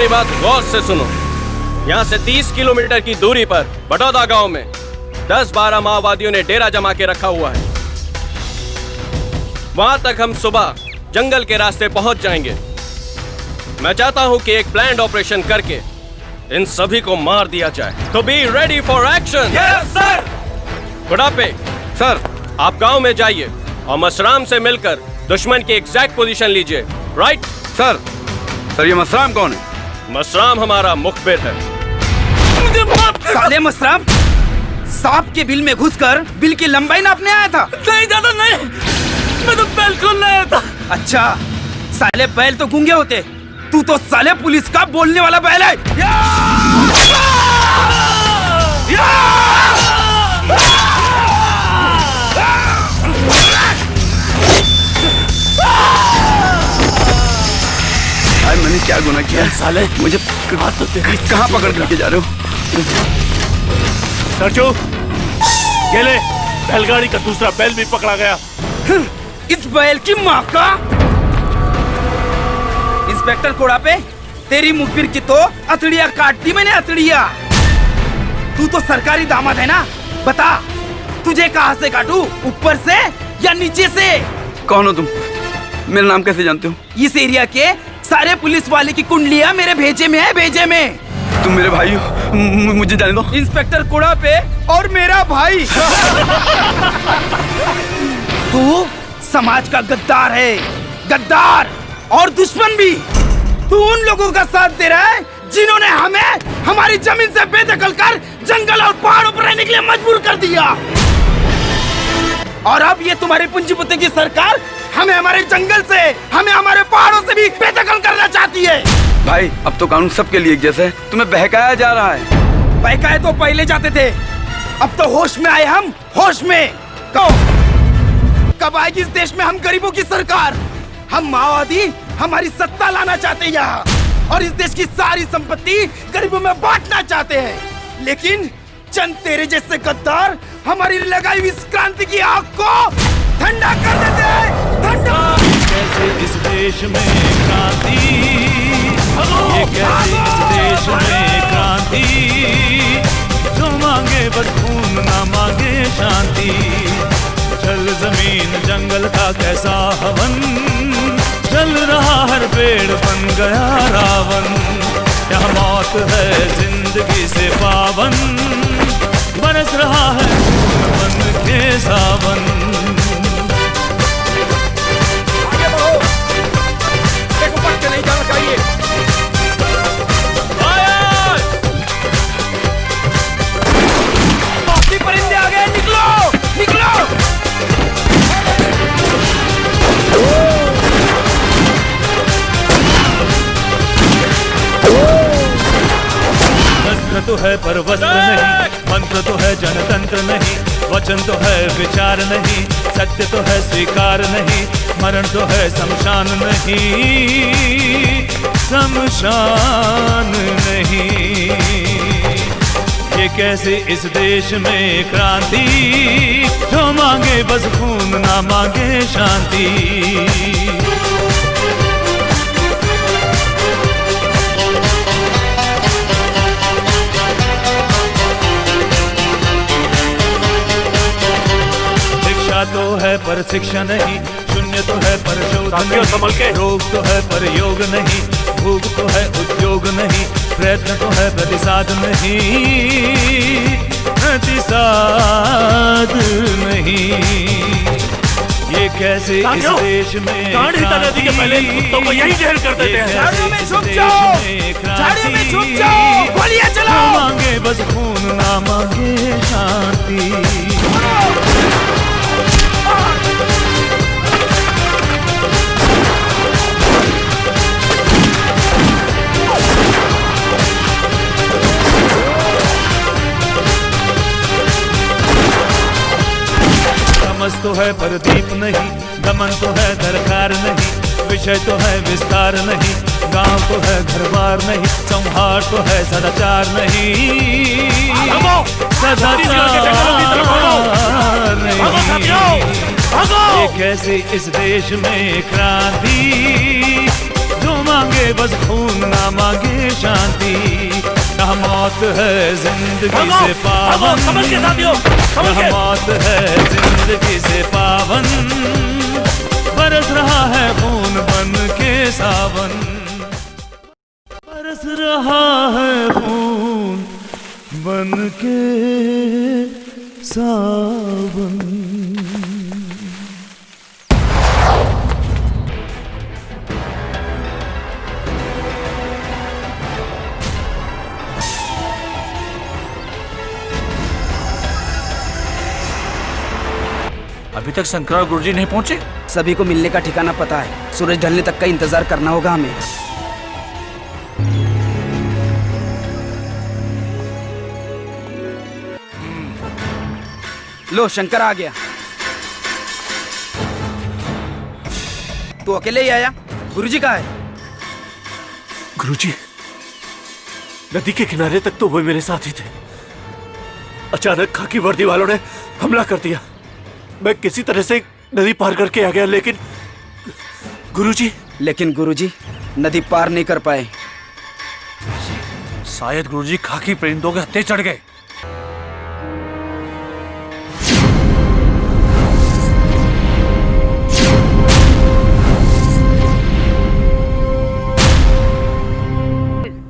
मेरी बात गौर से सुनो। यहाँ से 30 किलोमीटर की दूरी पर बटौदा गांव में 10-12 माओवादियों ने डेरा जमा के रखा हुआ है। वहां तक हम सुबह जंगल के रास्ते पहुंच जाएंगे। मैं चाहता हूं कि एक प्लान्ड ऑपरेशन करके इन सभी को मार दिया जाए। तो be ready for action. Yes sir. बुढ़ापे सर, आप गांव में जाइए और मसराम से मिलकर दुश्मन की एग्जैक्ट पोजीशन लीजिए। Right sir. सर, ये मसराम कौन है? मसराम हमारा मुखबिर है। साले मसराम, सांप के बिल में घुसकर बिल की लंबाई नापने आया था? नहीं दादा नहीं, मैं तो बैल खोलने आया था। अच्छा, साले बैल तो गूंगे होते, तू तो साले पुलिस का बोलने वाला बैल है। आज मैंने क्या गुनाह किया? साले मुझे कहाँ पकड़ करके जा रहे हो? सरचू, ये ले, बैलगाड़ी का दूसरा बैल भी पकड़ा गया। इस बैल की माँ का। इंस्पेक्टर कोड़ापे, तेरी मुखबिर की तो अतड़िया काट दी मैंने, अतड़िया। तू तो सरकारी दामाद है ना, बता तुझे कहाँ से काटूं, ऊपर से या नीचे से? कौन हो तुम? मेरा नाम कैसे जानते हो? इस एरिया के सारे पुलिस वाले की कुंडलियां मेरे भेजे में है, भेजे में। तुम मेरे भाई हो, मुझे जाने दो। इंस्पेक्टर कोड़ापे और मेरा भाई। तू समाज का गद्दार है, गद्दार और दुश्मन भी। तू उन लोगों का साथ दे रहा है जिन्होंने हमें हमारी जमीन से बेदखल कर जंगल और पहाड़ों पर रहने के लिए मजबूर कर दिया। और अब ये तुम्हारी पूंजीपति की सरकार हमें हमारे जंगल से, हमें हमारे पहाड़ों से भी बेदखल करना चाहती है। भाई, अब तो कानून सबके लिए एक जैसा है, तुम्हें बहकाया जा रहा है। बहकाए तो पहले जाते थे, अब तो होश में आए हम, होश में। कब आएगी इस देश में हम गरीबों की सरकार? हम माओवादी हमारी सत्ता लाना चाहते हैं यहाँ, और इस देश की सारी संपत्ति गरीबों में बांटना चाहते हैं। लेकिन चंद तेरे जैसे गद्दार हमारी लगाई हुई इस क्रांति की आग को ठंडा कर देते हैं। ठंडा कैसे इस देश में क्रांति, ये कैसे इस देश में क्रांति, जो मांगे बस खून ना मांगे शांति। जल जमीन जंगल का कैसा हवन, जल रहा हर पेड़ बन गया रावण। यहाँ मौत है जिंदगी से पावन, बरस रहा है मन के सावन। आगे बढ़ो, देखो पट के नहीं जाना चाहिए। बाकी परिंदे आ गए, निकलो निकलो। वस्त्र तो है पर वस्त्र नहीं, मंत्र तो है जनतंत्र नहीं, वचन तो है विचार नहीं, सत्य तो है स्वीकार नहीं, मरण तो है शमशान नहीं, शमशान नहीं। ये कैसे इस देश में क्रांति, जो मांगे बस खून ना मांगे शांति। तो है पर शिक्षा नहीं, शून्य तो है पर शोध नहीं, रोग तो है पर योग नहीं, भूख तो है उद्योग नहीं, प्रयत्न तो है प्रतिसाद नहीं, प्रतिसाद नहीं। ये कैसे इस देश में नदी के पहले कुत्तों को यही जहर कर देते हैं। झाड़ियों में छुप जाओ, झाड़ियों में छुप जाओ, गोलियां चलाओ। मांगे बस खून ना मांगे शांति। समझ तो है पर दीप नहीं, दमन तो है दरकार नहीं, विषय तो है विस्तार नहीं, गांव तो है घर बार नहीं, संहार तो है सदाचार नहीं, सदाचार नहीं। ये कैसे इस देश में क्रांति, जो मांगे बस खून ना मांगे शांति। न मौत है जिंदगी से पावन, समझ के साथियों, न मौत है जिंदगी से पावन, बरस रहा है खून बन के सावन, बरस रहा है खून बन के सावन। अभी तक शंकर और गुरुजी नहीं पहुंचे। सभी को मिलने का ठिकाना पता है, सूरज ढलने तक का इंतजार करना होगा हमें। लो शंकर आ गया। तू अकेले ही आया? गुरुजी कहाँ है? गुरुजी, नदी के किनारे तक तो वो मेरे साथ ही थे। अचानक खाकी वर्दी वालों ने हमला कर दिया। मैं किसी तरह से नदी पार करके आ गया, लेकिन गुरुजी नदी पार नहीं कर पाए। शायद गुरुजी खाकी परिंदों के हत्थे चढ़ गए।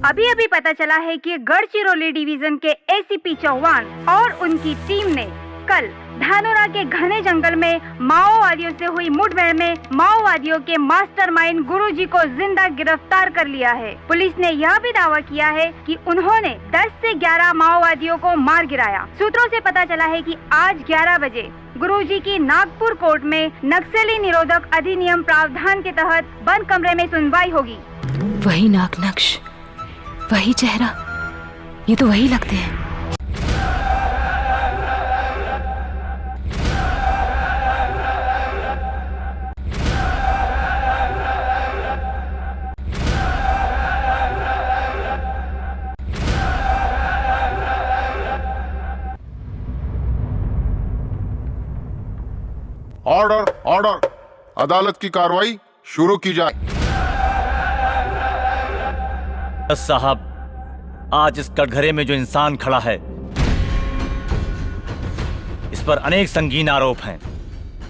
अभी अभी पता चला है कि गढ़चिरौली डिवीजन के एसीपी चौहान और उनकी टीम ने कल धानोरा के घने जंगल में माओवादियों से हुई मुठभेड़ में माओवादियों के मास्टरमाइंड गुरुजी को जिंदा गिरफ्तार कर लिया है। पुलिस ने यह भी दावा किया है कि उन्होंने 10 से 11 माओवादियों को मार गिराया। सूत्रों से पता चला है कि आज 11 बजे गुरुजी की नागपुर कोर्ट में नक्सली निरोधक अधिनियम प्रावधान के तहत बंद कमरे में सुनवाई होगी। वही नागनक्श, वही चेहरा, ये तो वही लगते हैं। ऑर्डर ऑर्डर, अदालत की कार्रवाई शुरू की जाए। साहब, आज इस कटघरे में जो इंसान खड़ा है, इस पर अनेक संगीन आरोप हैं।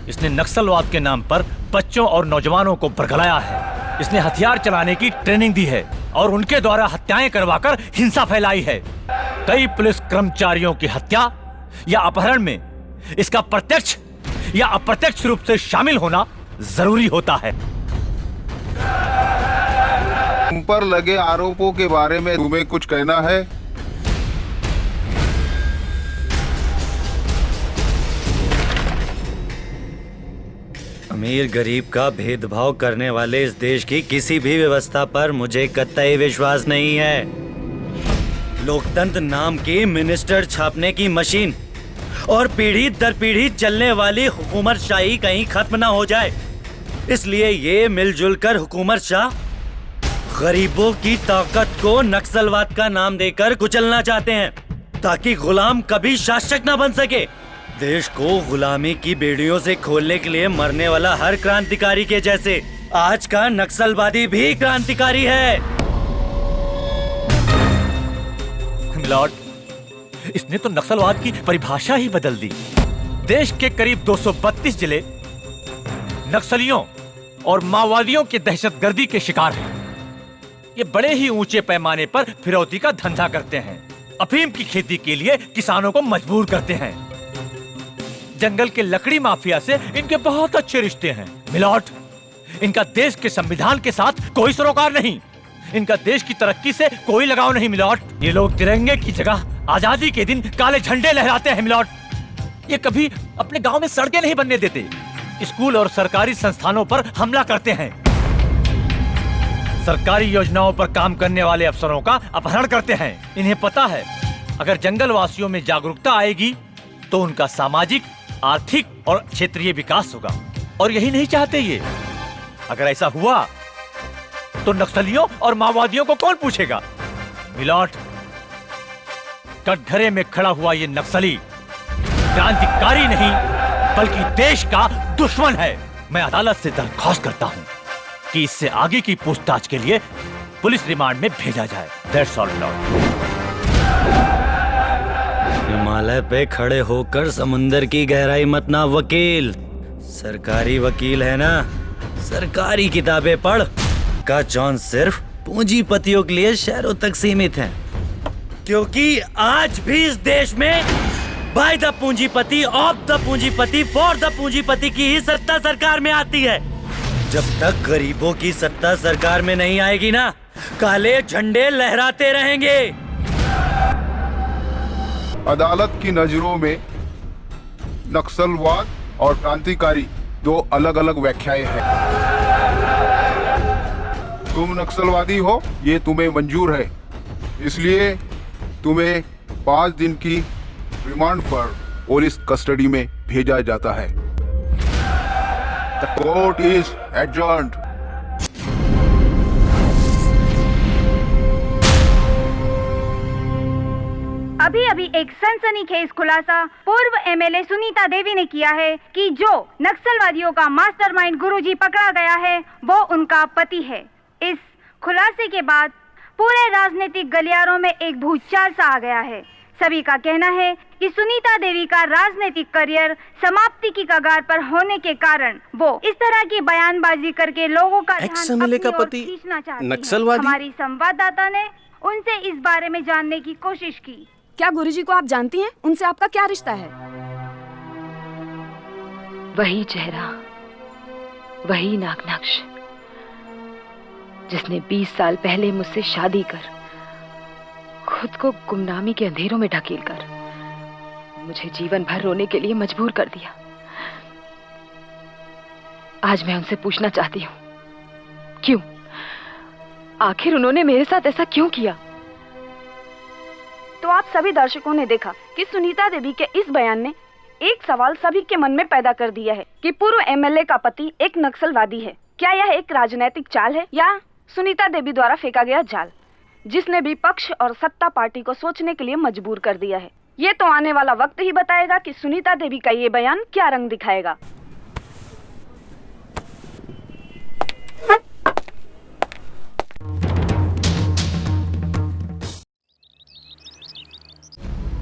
इसने नक्सलवाद के नाम पर बच्चों और नौजवानों को बरगलाया है। इसने हथियार चलाने की ट्रेनिंग दी है और उनके द्वारा हत्याएं करवाकर हिंसा फैलाई है। कई पुलिस कर्मचारियों की हत्या या अपहरण में इसका प्रत्यक्ष या अप्रत्यक्ष रूप से शामिल होना जरूरी होता है। तुम पर लगे आरोपों के बारे में तुम्हें कुछ कहना है? अमीर गरीब का भेदभाव करने वाले इस देश की किसी भी व्यवस्था पर मुझे कतई विश्वास नहीं है। लोकतंत्र नाम की मिनिस्टर छापने की मशीन और पीढ़ी दर पीढ़ी चलने वाली हुकूमतशाही कहीं खत्म ना हो जाए, इसलिए ये मिलजुल कर हुकूमतशाह गरीबों की ताकत को नक्सलवाद का नाम देकर कुचलना चाहते हैं, ताकि गुलाम कभी शासक ना बन सके। देश को गुलामी की बेड़ियों से खोलने के लिए मरने वाला हर क्रांतिकारी के जैसे आज का नक्सलवादी भी क्रांतिकारी है। मिलॉर्ड, इसने तो नक्सलवाद की परिभाषा ही बदल दी। देश के करीब 232 जिले नक्सलियों और माओवादियों की दहशतगर्दी के शिकार हैं। ये बड़े ही ऊंचे पैमाने पर फिरौती का धंधा करते हैं। अफीम की खेती के लिए किसानों को मजबूर करते हैं। जंगल के लकड़ी माफिया से इनके बहुत अच्छे रिश्ते हैं। मिलॉर्ड, इनका देश के संविधान के साथ कोई सरोकार नहीं। इनका देश की तरक्की से कोई लगाव नहीं। मिलॉर्ड, ये लोग तिरंगे की जगह आजादी के दिन काले झंडे लहराते हैं। मिलॉर्ड, ये कभी अपने गांव में सड़कें नहीं बनने देते। स्कूल और सरकारी संस्थानों पर हमला करते हैं। सरकारी योजनाओं पर काम करने वाले अफसरों का अपहरण करते हैं। इन्हें पता है, अगर जंगल वासियों में जागरूकता आएगी तो उनका सामाजिक, आर्थिक और क्षेत्रीय विकास होगा। और यही नहीं चाहते ये। अगर ऐसा हुआ तो नक्सलियों और माओवादियों को कौन पूछेगा? मिलॉर्ड, कटघरे में खड़ा हुआ ये नक्सली क्रांतिकारी नहीं बल्कि देश का दुश्मन है। मैं अदालत से दरख्वास्त करता हूं कि इससे आगे की पूछताछ के लिए पुलिस रिमांड में भेजा जाए। That's all Lord. हिमालय पे खड़े होकर समुंदर की गहराई मत ना वकील। सरकारी वकील है ना, सरकारी किताबें पढ़। का जॉन सिर्फ पूंजीपतियों के लिए शहरों तक सीमित है, क्योंकि आज भी इस देश में बाय द पूंजीपति, ऑफ द पूंजीपति, फॉर द पूंजीपति की ही सत्ता सरकार में आती है। जब तक गरीबों की सत्ता सरकार में नहीं आएगी ना, काले झंडे लहराते रहेंगे। अदालत की नजरों में नक्सलवाद और क्रांतिकारी दो अलग अलग व्याख्याएं हैं। तुम नक्सलवादी हो, ये तुम्हें मंजूर है, इसलिए तुम्हें 5 दिन की रिमांड पर पुलिस कस्टडी में भेजा जाता है। The court is adjourned. अभी अभी एक सनसनीखेज खुलासा पूर्व एमएलए सुनीता देवी ने किया है कि जो नक्सलवादियों का मास्टरमाइंड गुरुजी पकड़ा गया है वो उनका पति है। इस खुलासे के बाद पूरे राजनीतिक गलियारों में एक भूचाल सा आ गया है। सभी का कहना है कि सुनीता देवी का राजनीतिक करियर समाप्ति की कगार पर होने के कारण वो इस तरह की बयानबाजी करके लोगों का ध्यान अपनी ओर खींचना चाहती है। हमारी संवाददाता ने उनसे इस बारे में जानने की कोशिश की। क्या गुरुजी को आप जानती हैं? उनसे आपका क्या रिश्ता है? वही चेहरा, वही नागनक्श जिसने 20 साल पहले मुझसे शादी कर खुद को गुमनामी के अंधेरों में ढकेलकर मुझे जीवन भर रोने के लिए मजबूर कर दिया। आज मैं उनसे पूछना चाहती हूँ, क्यों? आखिर उन्होंने मेरे साथ ऐसा क्यों किया? तो आप सभी दर्शकों ने देखा कि सुनीता देवी के इस बयान ने एक सवाल सभी के मन में पैदा कर दिया है कि पूर्व एमएलए का पति एक नक्सलवादी है। क्या यह एक राजनीतिक चाल है या सुनीता देवी द्वारा फेंका गया जाल, जिसने भी पक्ष और सत्ता पार्टी को सोचने के लिए मजबूर कर दिया है? ये तो आने वाला वक्त ही बताएगा कि सुनीता देवी का ये बयान क्या रंग दिखाएगा।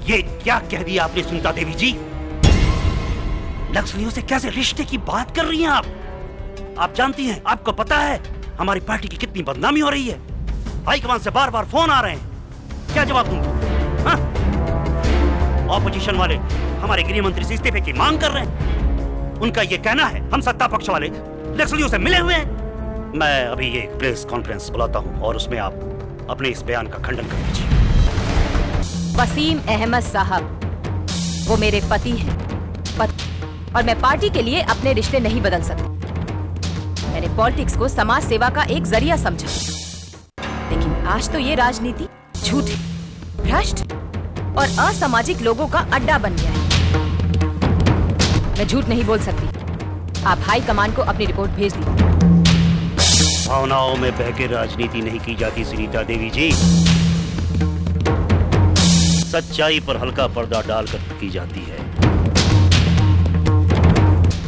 ये क्या कह दिया आपने सुनीता देवी जी? नक्सलियों से कैसे रिश्ते की बात कर रही हैं आप? आप जानती हैं, आपको पता है हमारी पार्टी की कितनी बदनामी हो रही है। हाईकमान से बार बार फोन आ रहे हैं, क्या जवाब दूंगा? ऑपोजिशन वाले हमारे गृह मंत्री से इस्तीफे की मांग कर रहे हैं। उनका ये कहना है हम सत्ता पक्ष वाले नक्सलियों से मिले हुए हैं। मैं अभी एक प्रेस कॉन्फ्रेंस बुलाता हूं और उसमें आप अपने इस बयान का खंडन कर दीजिए। वसीम अहमद साहब, वो मेरे पति हैं, और मैं पार्टी के लिए अपने रिश्ते नहीं बदल सकती। मैंने पॉलिटिक्स को समाज सेवा का एक जरिया समझा, लेकिन आज तो ये राजनीति झूठी, भ्रष्ट और असामाजिक लोगों का अड्डा बन गया है। मैं झूठ नहीं बोल सकती। आप हाई कमान को अपनी रिपोर्ट भेज दीजिए। भावनाओं में बहकर राजनीति नहीं की जाती सुनीता देवी जी, सच्चाई पर हल्का पर्दा डालकर की जाती है।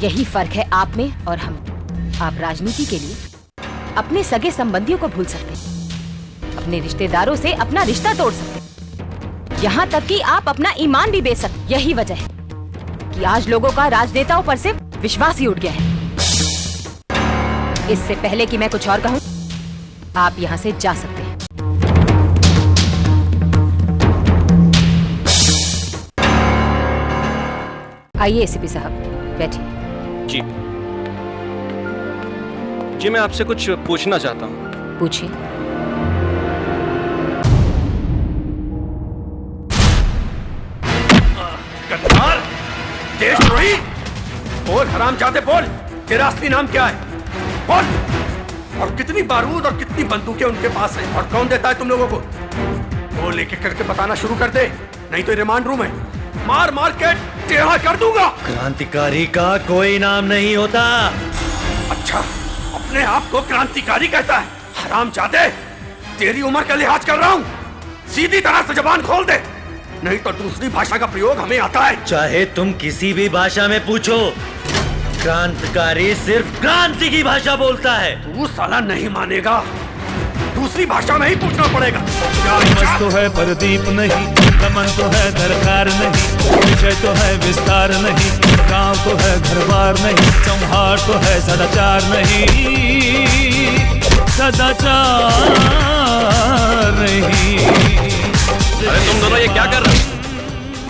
यही फर्क है आप में और हम। आप राजनीति के लिए अपने सगे संबंधियों को भूल सकते हैं, अपने रिश्तेदारों से अपना रिश्ता तोड़ सकते हैं, यहाँ तक कि आप अपना ईमान भी बेच सकते। यही वजह है कि आज लोगों का राजनेताओं पर से विश्वास ही उठ गया है। इससे पहले कि मैं कुछ और कहूँ, आप यहाँ से जा सकते हैं। आइए एसीपी साहब, बैठिए। जी जी, मैं आपसे कुछ पूछना चाहता हूँ। पूछिए। गद्दार, देशद्रोही, बोल हरामजादे, बोल तेरा असली नाम क्या है? बोल, और कितनी बारूद और कितनी बंदूकें उनके पास है और कौन देता है तुम लोगों को? वो लेके करके बताना शुरू कर दे, नहीं तो रिमांड रूम है, मार मार के टेढ़ा कर दूंगा। क्रांतिकारी का कोई नाम नहीं होता। अच्छा, अपने आप को क्रांतिकारी कहता है? हरामजादे, तेरी उम्र का लिहाज कर रहा हूँ, सीधी तरह से जबान खोल दे, नहीं तो दूसरी भाषा का प्रयोग हमें आता है। चाहे तुम किसी भी भाषा में पूछो, क्रांतिकारी सिर्फ क्रांति की भाषा बोलता है। तू साला नहीं मानेगा, दूसरी भाषा में ही पूछना पड़ेगा। बस तो है प्रदीप नहीं, दमन तो है दरकार नहीं, विषय तो है विस्तार नहीं, गांव तो है घर बार नहीं, संहार तो है सदाचार नहीं, सदाचार नहीं। अरे तुम दोनों ये क्या कर रहे हो?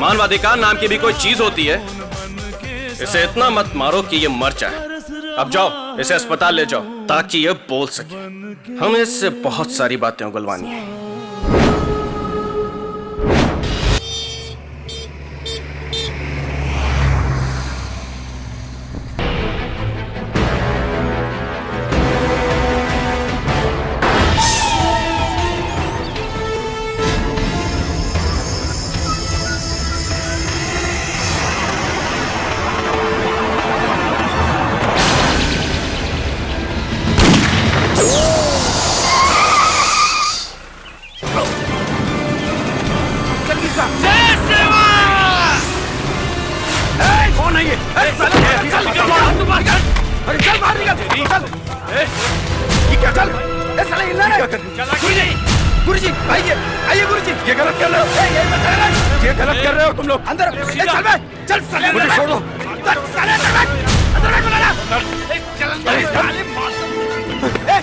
मानवाधिकार नाम की भी कोई चीज होती है? इसे इतना मत मारो कि ये मर जाए। अब जाओ इसे अस्पताल ले जाओ ताकि ये बोल सके। हमें इससे बहुत सारी बातें उगलवानी है। गुरुजी आइए आइए गुरुजी, ये गलत कर रहे हो, ये गलत कर रहे हो तुम लोग। अंदर चल बे, चल साले मुझे छोड़ दो, साले अंदर बैठ बोला ना,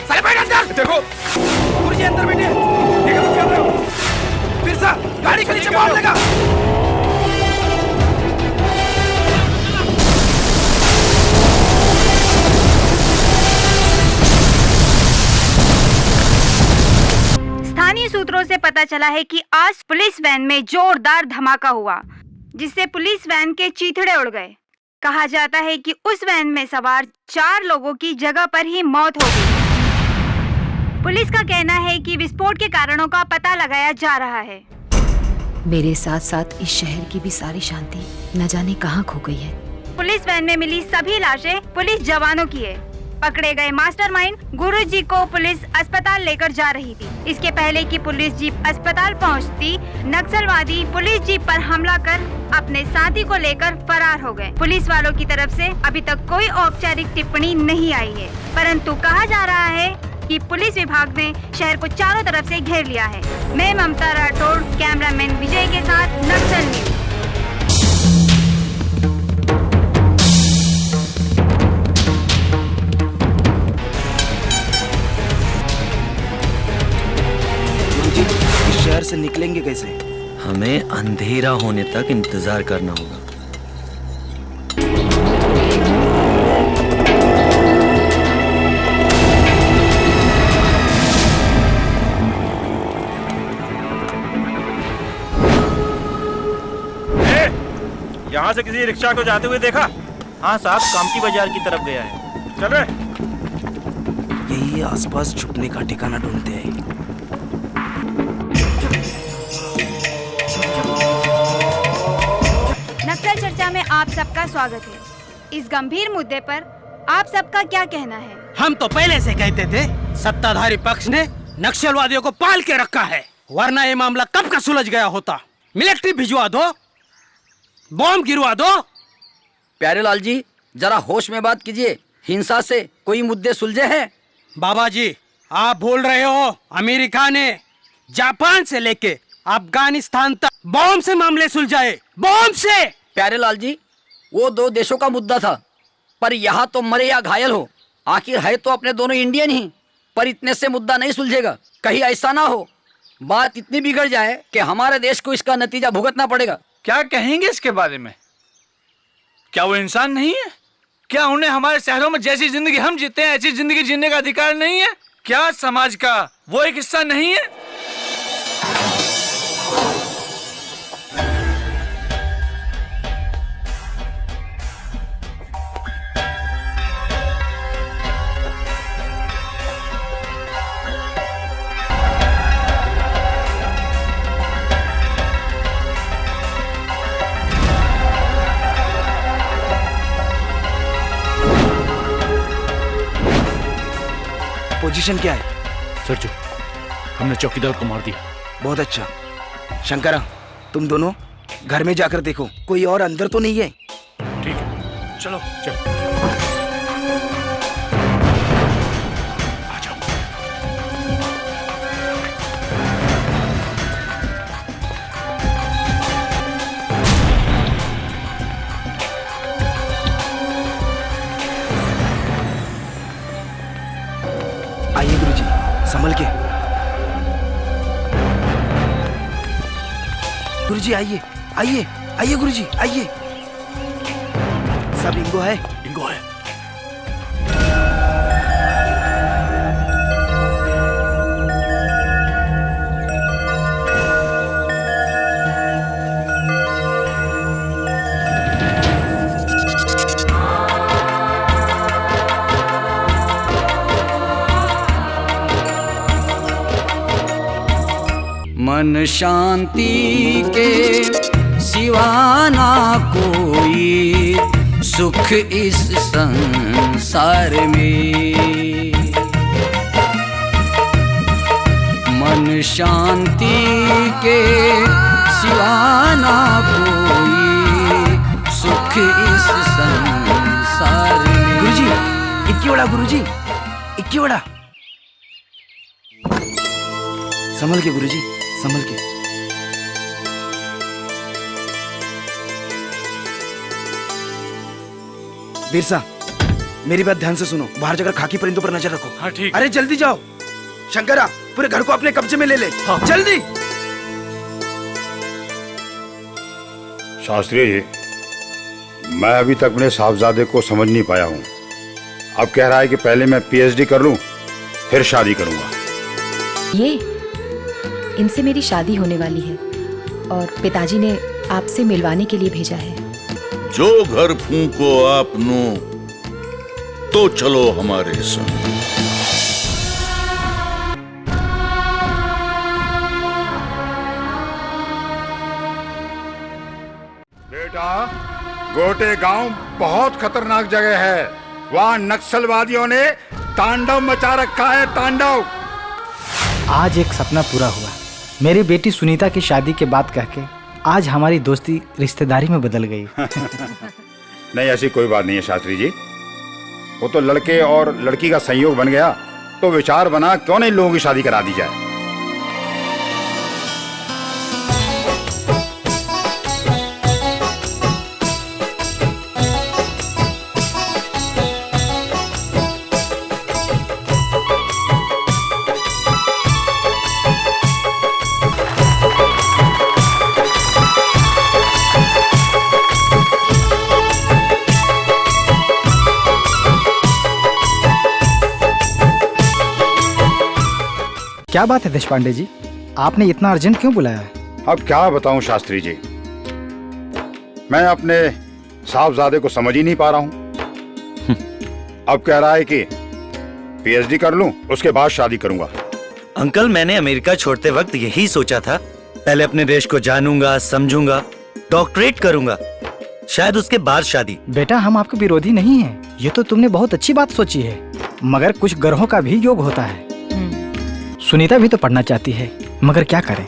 साले बैठ अंदर। देखो गुरुजी अंदर बैठिए, ये गलत कर रहे हो। बिरसा गाड़ी के नीचे मार देगा। स्थानीय सूत्रों से पता चला है कि आज पुलिस वैन में जोरदार धमाका हुआ, जिससे पुलिस वैन के चीथड़े उड़ गए। कहा जाता है कि उस वैन में सवार 4 लोगों की जगह पर ही मौत हो गई। पुलिस का कहना है कि विस्फोट के कारणों का पता लगाया जा रहा है। मेरे साथ साथ इस शहर की भी सारी शांति न जाने कहाँ खो गई है। पुलिस वैन में मिली सभी लाशें पुलिस जवानों की है। पकड़े गए मास्टरमाइंड गुरुजी को पुलिस अस्पताल लेकर जा रही थी। इसके पहले कि पुलिस जीप अस्पताल पहुंचती, नक्सलवादी पुलिस जीप पर हमला कर अपने साथी को लेकर फरार हो गए। पुलिस वालों की तरफ से अभी तक कोई औपचारिक टिप्पणी नहीं आई है, परंतु कहा जा रहा है कि पुलिस विभाग ने शहर को चारों तरफ से घेर लिया है। मैं ममता राठौड़, कैमरामैन विजय के साथ, नक्सल न्यूज। शहर से निकलेंगे कैसे? हमें अंधेरा होने तक इंतजार करना होगा। यहाँ से किसी रिक्शा को जाते हुए देखा? हाँ साहब, कामती बाजार की तरफ गया है। चल रहे? यही आसपास छुपने का ठिकाना ढूंढते हैं। नक्सल चर्चा में आप सबका स्वागत है। इस गंभीर मुद्दे पर आप सबका क्या कहना है? हम तो पहले से कहते थे, सत्ताधारी पक्ष ने नक्सलवादियों को पाल के रखा है, वरना ये मामला कब का सुलझ गया होता। मिलिट्री भिजवा दो, बॉम्ब गिरवा दो। प्यारेलाल जी, जरा होश में बात कीजिए। हिंसा से कोई मुद्दे सुलझे हैं? बाबा जी, आप भूल रहे हो, अमेरिका ने जापान से लेके अफगानिस्तान तक बॉम्ब से मामले सुलझाए, बॉम्ब से। प्यारेलाल जी, वो 2 देशों का मुद्दा था, पर यहाँ तो मरे या घायल हो, आखिर है तो अपने दोनों इंडियन ही। पर इतने से मुद्दा नहीं सुलझेगा। कहीं ऐसा ना हो बात इतनी बिगड़ जाए कि हमारे देश को इसका नतीजा भुगतना पड़ेगा। क्या कहेंगे इसके बारे में? क्या वो इंसान नहीं है? क्या उन्हें हमारे शहरों में जैसी जिंदगी हम जीते हैं ऐसी जिंदगी जीने का अधिकार नहीं है? क्या समाज का वो एक हिस्सा नहीं है? पोजीशन क्या है? सरजू, हमने चौकीदार को मार दिया। बहुत अच्छा। शंकरा, तुम दोनों घर में जाकर देखो कोई और अंदर तो नहीं है। ठीक है, चलो चलो। आइए गुरुजी, संभल के। गुरुजी आइए, आइए, आइए गुरुजी, आइए। सब इंगो है? इंगो है। मन शांति के सिवा ना कोई सुख इस संसार में। मन शांति के सिवा ना कोई सुख इस संसार में। गुरुजी, इक्की वड़ा गुरुजी, इक्की वड़ा। संभल के गुरुजी, संभल के। बिरसा, मेरी बात ध्यान से सुनो। बाहर जाकर खाकी परिंदों पर नजर रखो। हाँ ठीक। अरे जल्दी जाओ। शंकरा, पूरे घर को अपने कब्जे में ले ले। हाँ। जल्दी। शास्त्री जी, मैं अभी तक अपने साहबजादे को समझ नहीं पाया हूँ। अब कह रहा है कि पहले मैं पीएचडी कर लूँ, फिर शादी करूँगा। ये इनसे मेरी शादी होने वाली है और पिताजी ने आपसे मिलवाने के लिए भेजा है। जो घर फूंको आपनो तो चलो हमारे संग। बेटा, गोटे गांव बहुत खतरनाक जगह है। वहाँ नक्सलवादियों ने तांडव मचा रखा है, तांडव। आज एक सपना पूरा हुआ। मेरी बेटी सुनीता की शादी के बाद कह के आज हमारी दोस्ती रिश्तेदारी में बदल गई। नहीं, ऐसी कोई बात नहीं है शास्त्री जी। वो तो लड़के और लड़की का संयोग बन गया, तो विचार बना क्यों नहीं लोगों की शादी करा दी जाए। क्या बात है देश पांडे जी, आपने इतना अर्जेंट क्यों बुलाया है? अब क्या बताऊं शास्त्री जी, मैं अपने साहबजादे को समझ ही नहीं पा रहा हूं। अब कह रहा है कि पीएचडी कर लूं, उसके बाद शादी करूंगा। अंकल, मैंने अमेरिका छोड़ते वक्त यही सोचा था। पहले अपने देश को जानूंगा, समझूंगा, डॉक्टरेट करूंगा, शायद उसके बाद शादी। बेटा, हम आपके विरोधी नहीं हैं। ये तो तुमने बहुत अच्छी बात सोची है, मगर कुछ ग्रहों का भी योग होता है। सुनीता भी तो पढ़ना चाहती है, मगर क्या करें।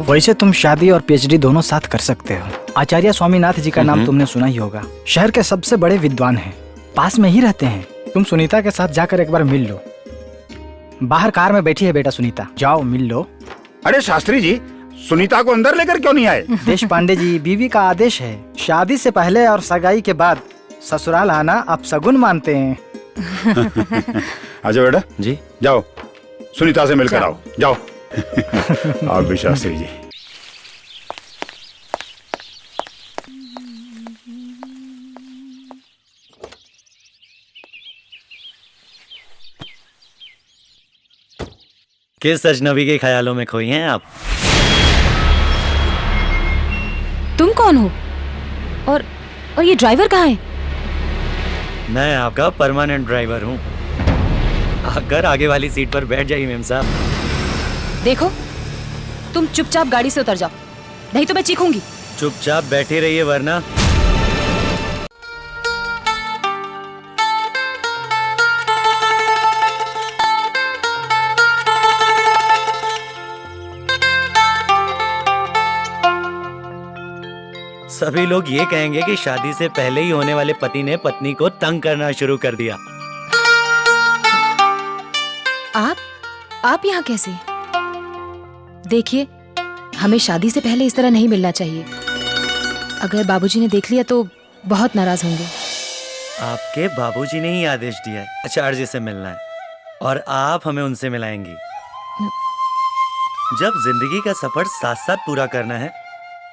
वैसे तुम शादी और पीएचडी दोनों साथ कर सकते हो। आचार्य स्वामीनाथ जी का नाम तुमने सुना ही होगा। शहर के सबसे बड़े विद्वान हैं, पास में ही रहते हैं। तुम सुनीता के साथ जाकर एक बार मिल लो। बाहर कार में बैठी है बेटा सुनीता, जाओ मिल लो। अरे शास्त्री जी, सुनीता को अंदर लेकर क्यों नहीं आए? देश पांडे जी, बीवी का आदेश है, शादी से पहले और सगाई के बाद ससुराल आना आप शगुन मानते हैं। अच्छा बेटा जी, जाओ सुनीता से मिलकर आओ, जाओ। आप भी शास्त्री जी। किस अजनबी के ख्यालों में खोई हैं आप? तुम कौन हो? और ये ड्राइवर कहाँ है? मैं आपका परमानेंट ड्राइवर हूँ। आकर आगे वाली सीट पर बैठ जाइए मेम साहब। देखो, तुम चुपचाप गाड़ी से उतर जाओ, नहीं तो मैं चीखूंगी। चुपचाप बैठे रहिए वरना। सभी लोग ये कहेंगे कि शादी से पहले ही होने वाले पति ने पत्नी को तंग करना शुरू कर दिया। आप यहाँ कैसे? देखिए, हमें शादी से पहले इस तरह नहीं मिलना चाहिए। अगर बाबूजी ने देख लिया तो बहुत नाराज होंगे। आपके बाबूजी ने ही आदेश दिया है आचार्य से मिलना है। और आप हमें उनसे मिलाएंगी। जब जिंदगी का सफर साथ साथ पूरा करना है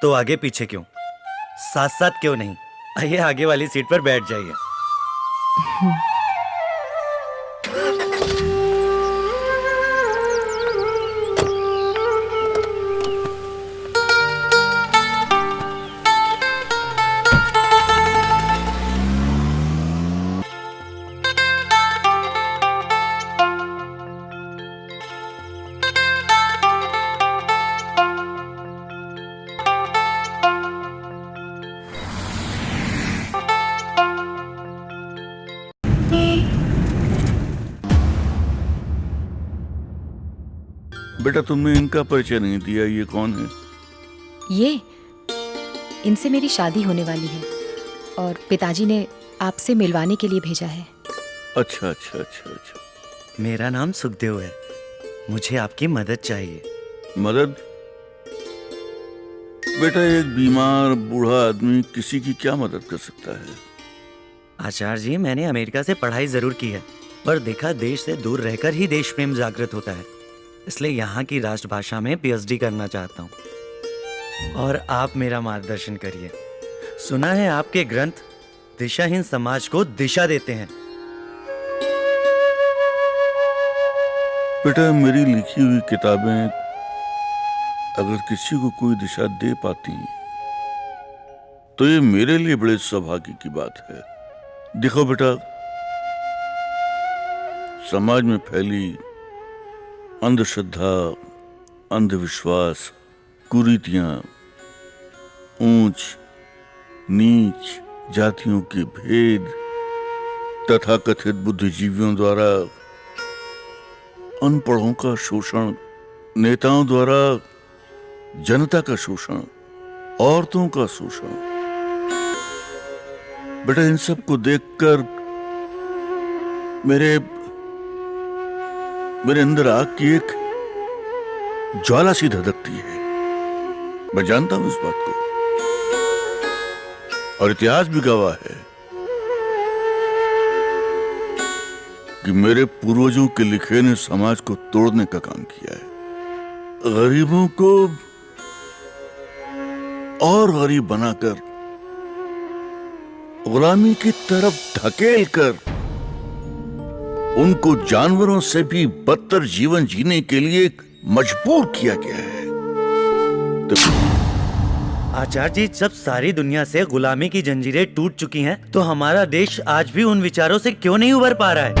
तो आगे पीछे क्यों, साथ साथ क्यों नहीं? आइए आगे वाली सीट पर बैठ जाइए। बेटा तुमने इनका परिचय नहीं दिया, ये कौन है? ये इनसे मेरी शादी होने वाली है और पिताजी ने आपसे मिलवाने के लिए भेजा है। अच्छा अच्छा अच्छा अच्छा। मेरा नाम सुखदेव है, मुझे आपकी मदद चाहिए। मदद? बेटा एक बीमार बूढ़ा आदमी किसी की क्या मदद कर सकता है? आचार्य जी, मैंने अमेरिका से पढ़ाई जरूर की है, पर देखा देश से दूर रहकर ही देश प्रेम जागृत होता है, इसलिए यहाँ की राष्ट्रभाषा में पीएचडी करना चाहता हूँ और आप मेरा मार्गदर्शन करिए। सुना है आपके ग्रंथ दिशाहीन समाज को दिशा देते हैं। बेटा मेरी लिखी हुई किताबें अगर किसी को कोई दिशा दे पाती तो ये मेरे लिए बड़े सौभाग्य की बात है। देखो बेटा, समाज में फैली अंधश्रद्धा, अंधविश्वास, कुरीतियां, ऊंच नीच, जातियों के भेद, तथाकथित बुद्धिजीवियों द्वारा अनपढ़ों का शोषण, नेताओं द्वारा जनता का शोषण, औरतों का शोषण, बेटा इन सब को देखकर मेरे अंदर आग की एक ज्वाला सी धधकती है। मैं जानता हूं इस बात को और इतिहास भी गवाह है कि मेरे पूर्वजों के लिखे ने समाज को तोड़ने का काम किया है। गरीबों को और गरीब बनाकर, गुलामी की तरफ धकेल कर उनको जानवरों से भी बदतर जीवन जीने के लिए मजबूर किया गया है। आचार्य जी, जब सारी दुनिया से गुलामी की जंजीरें टूट चुकी हैं, तो हमारा देश आज भी उन विचारों से क्यों नहीं उबर पा रहा है?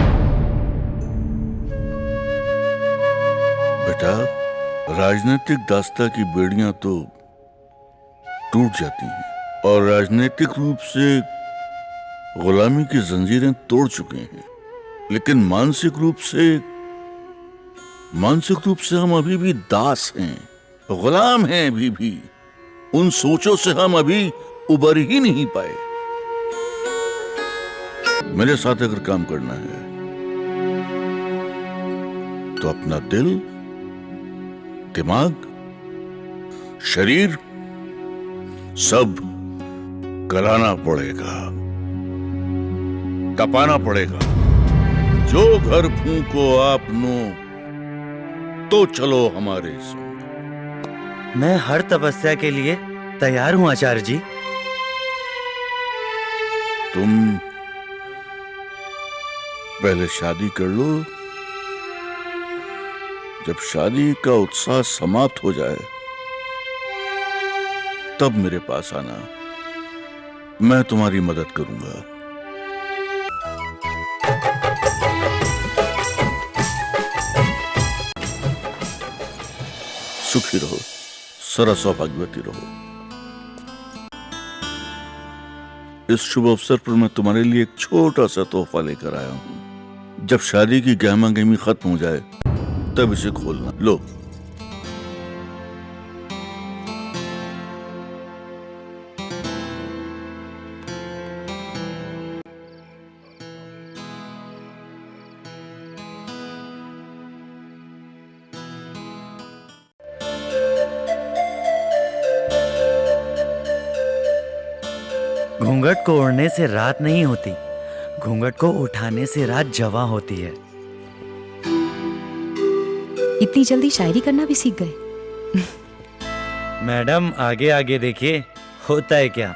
बेटा, राजनीतिक दास्ता की बेड़ियां तो टूट जाती हैं और राजनीतिक रूप से गुलामी की जंजीरें तोड़ चुके हैं, लेकिन मानसिक रूप से हम अभी भी दास हैं, गुलाम हैं अभी भी। उन सोचों से हम अभी उबर ही नहीं पाए। मेरे साथ अगर काम करना है तो अपना दिल, दिमाग, शरीर सब गलाना पड़ेगा, तपाना पड़ेगा। जो घर फूंको आपनो तो चलो हमारे संग। मैं हर तपस्या के लिए तैयार हूं आचार्य जी। तुम पहले शादी कर लो, जब शादी का उत्साह समाप्त हो जाए तब मेरे पास आना, मैं तुम्हारी मदद करूंगा। सुखी रहो, सदा सौभाग्यवती रहो। इस शुभ अवसर पर मैं तुम्हारे लिए एक छोटा सा तोहफा लेकर आया हूं। जब शादी की गहमा गहमी खत्म हो जाए तब इसे खोलना। लो। घूंघट को ओढ़ने से रात नहीं होती, घूंघट को उठाने से रात जवां होती है। इतनी जल्दी शायरी करना भी सीख गए? मैडम आगे आगे देखिए होता है क्या।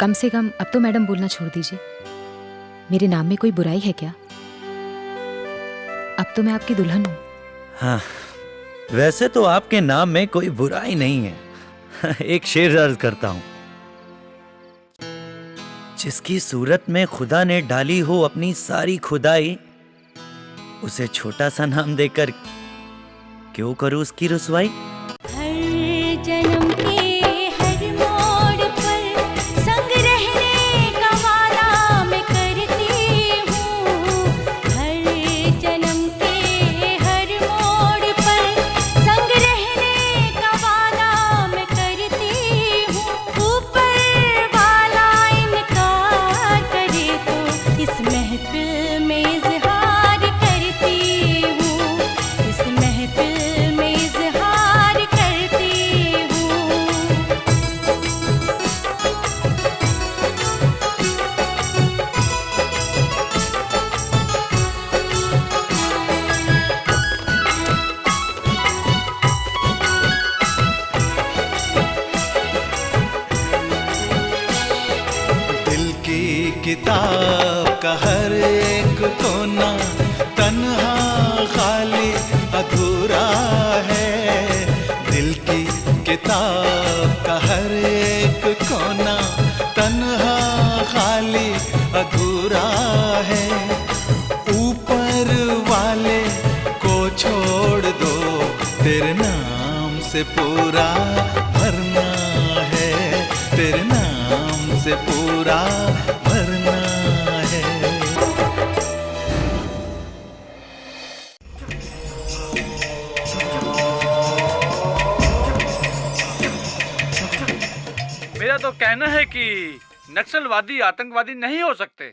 कम से कम अब तो मैडम बोलना छोड़ दीजिए। मेरे नाम में कोई बुराई है क्या? अब तो मैं आपकी दुल्हन हूँ। हाँ, वैसे तो आपके नाम में कोई बुराई नहीं है। एक शेर अर्ज करता हूं। जिसकी सूरत में खुदा ने डाली हो अपनी सारी खुदाई, उसे छोटा सा नाम देकर क्यों करूं उसकी रुसवाई। हर जन्म के हर मोड़ पर संग रहने का वादा मैं करती हूँ। हर जन्म के हर मोड़ पर संग रहने का वादा मैं करती हूँ। ऊपर वाला इनकार करे तो इस महफिल में इज़हार करती हूँ। इस महफिल में इज़हार करती हूँ। दिल की किताब का हर एक कोना तन्हा खाली अधूरा है। दिल की किताब का हर एक कोना तन्हा खाली अधूरा है। ऊपर वाले को छोड़ दो, तेरे नाम से पूरा भरना है। तेरे नाम से पूरा भरना है। मेरा तो कहना है कि नक्सलवादी आतंकवादी नहीं हो सकते,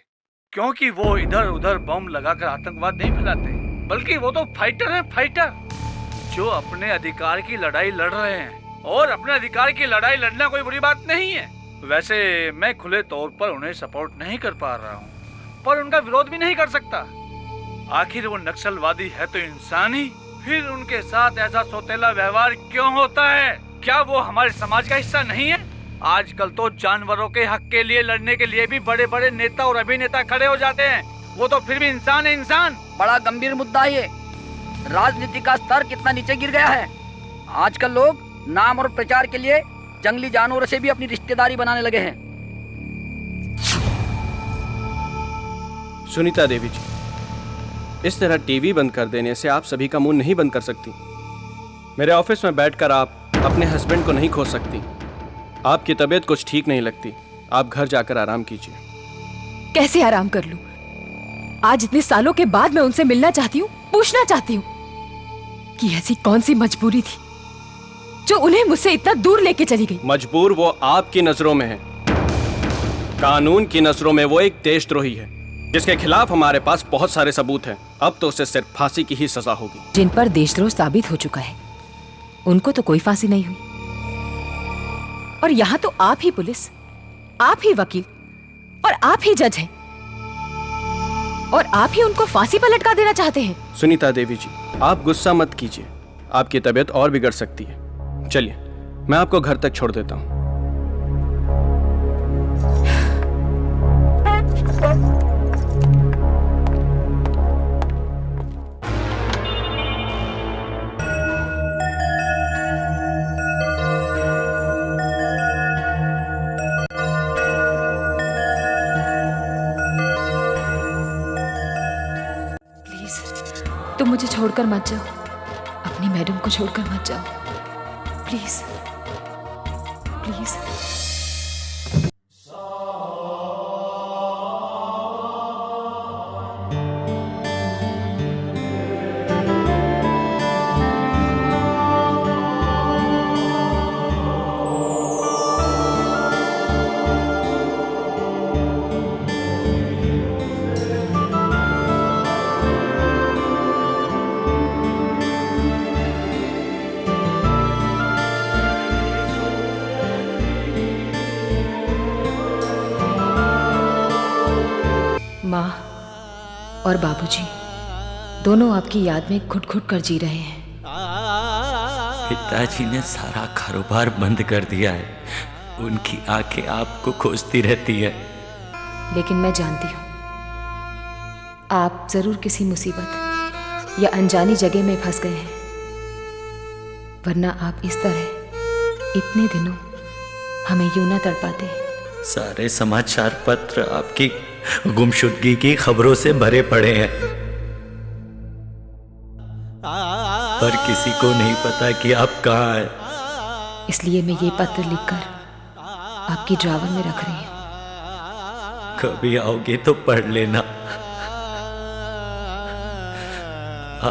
क्योंकि वो इधर उधर बम लगाकर आतंकवाद नहीं फैलाते, बल्कि वो तो फाइटर हैं, फाइटर जो अपने अधिकार की लड़ाई लड़ रहे हैं। और अपने अधिकार की लड़ाई लड़ना कोई बुरी बात नहीं है। वैसे मैं खुले तौर पर उन्हें सपोर्ट नहीं कर पा रहा हूँ, पर उनका विरोध भी नहीं कर सकता। आखिर वो नक्सलवादी है तो इंसान ही, फिर उनके साथ ऐसा सौतेला व्यवहार क्यों होता है? क्या वो हमारे समाज का हिस्सा नहीं है? आजकल तो जानवरों के हक के लिए लड़ने के लिए भी बड़े बड़े नेता और अभिनेता खड़े हो जाते हैं। वो तो फिर भी इंसान है, इंसान। बड़ा गंभीर मुद्दा है ये। राजनीति का स्तर कितना नीचे गिर गया है। आजकल लोग नाम और प्रचार के लिए जंगली जानवरों से भी अपनी रिश्तेदारी बनाने लगे हैं। सुनीता देवी जी, इस तरह टीवी बंद कर देने से आप सभी का मुंह नहीं बंद कर सकती। मेरे ऑफिस में बैठकर आप अपने हस्बैंड को नहीं खो सकती। आपकी तबीयत कुछ ठीक नहीं लगती, आप घर जाकर आराम कीजिए। कैसे आराम कर लूं? आज इतने सालों के बाद मैं उनसे मिलना चाहती हूँ, पूछना चाहती हूँ कि ऐसी कौन सी मजबूरी थी जो उन्हें मुझसे इतना दूर लेके चली गई। मजबूर वो आपकी नजरों में है, कानून की नजरों में वो एक देशद्रोही है जिसके खिलाफ हमारे पास बहुत सारे सबूत हैं। अब तो उसे सिर्फ फांसी की ही सजा होगी। जिन पर देशद्रोह साबित हो चुका है उनको तो कोई फांसी नहीं हुई, और यहाँ तो आप ही पुलिस, आप ही वकील और आप ही जज हैं, और आप ही उनको फांसी पर लटका देना चाहते हैं। सुनीता देवी जी, आप गुस्सा मत कीजिए, आपकी तबीयत और बिगड़ सकती है। चलिए, मैं आपको घर तक छोड़ देता हूँ। तुम मुझे छोड़कर मत जाओ, अपनी मैडम को छोड़कर मत जाओ, प्लीज प्लीज। माँ और बाबूजी, दोनों आपकी याद में घुट घुट कर जी रहे हैं। पिताजी ने सारा कारोबार बंद कर दिया है। उनकी आंखें आपको खोजती रहती है। लेकिन मैं जानती हूँ आप जरूर किसी मुसीबत या अनजानी जगह में फंस गए हैं, वरना आप इस तरह इतने दिनों हमें यूं न तड़पाते। सारे समाचार पत्र आपकी गुमशुदगी की खबरों से भरे पड़े हैं, पर किसी को नहीं पता कि आप कहाँ हैं। इसलिए मैं ये पत्र लिखकर आपकी ड्रावर में रख रही हूँ। कभी आओगे तो पढ़ लेना।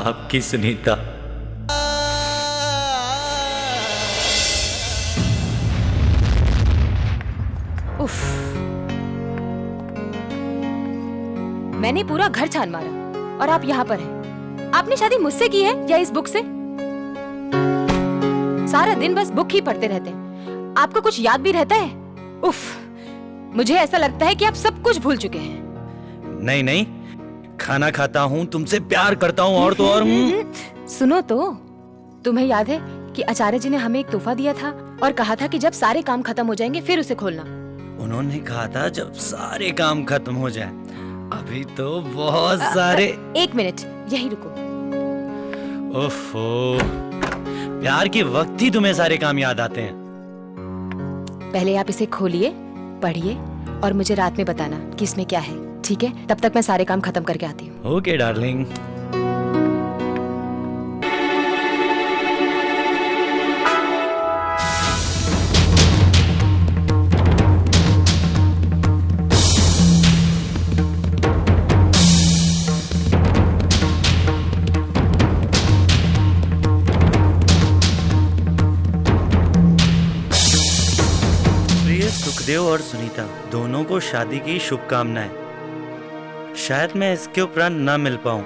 आपकी सुनीता। उफ, मैंने पूरा घर छान मारा और आप यहाँ पर हैं। आपने शादी मुझसे की है या इस बुक से? सारा दिन बस बुक ही पढ़ते रहते हैं। आपको कुछ याद भी रहता है? उफ, मुझे ऐसा लगता है कि आप सब कुछ भूल चुके हैं। नहीं नहीं, खाना खाता हूँ, तुमसे प्यार करता हूँ और तो और। सुनो तो, तुम्हें याद है कि आचार्य जी ने हमें एक तोहफा दिया था और कहा था कि जब सारे काम खत्म हो जाएंगे फिर उसे खोलना। उन्होंने कहा था जब सारे काम खत्म हो जाएं। अभी तो बहुत सारे। एक मिनट, यहीं रुको। ओफो, प्यार के वक्त ही तुम्हें सारे काम याद आते हैं। पहले आप इसे खोलिए, पढ़िए और मुझे रात में बताना कि इसमें क्या है, ठीक है? तब तक मैं सारे काम खत्म करके आती हूँ। Okay darling. सुखदेव और सुनीता दोनों को शादी की शुभकामनाएं। शायद मैं इसके उपरांत ना मिल पाऊं।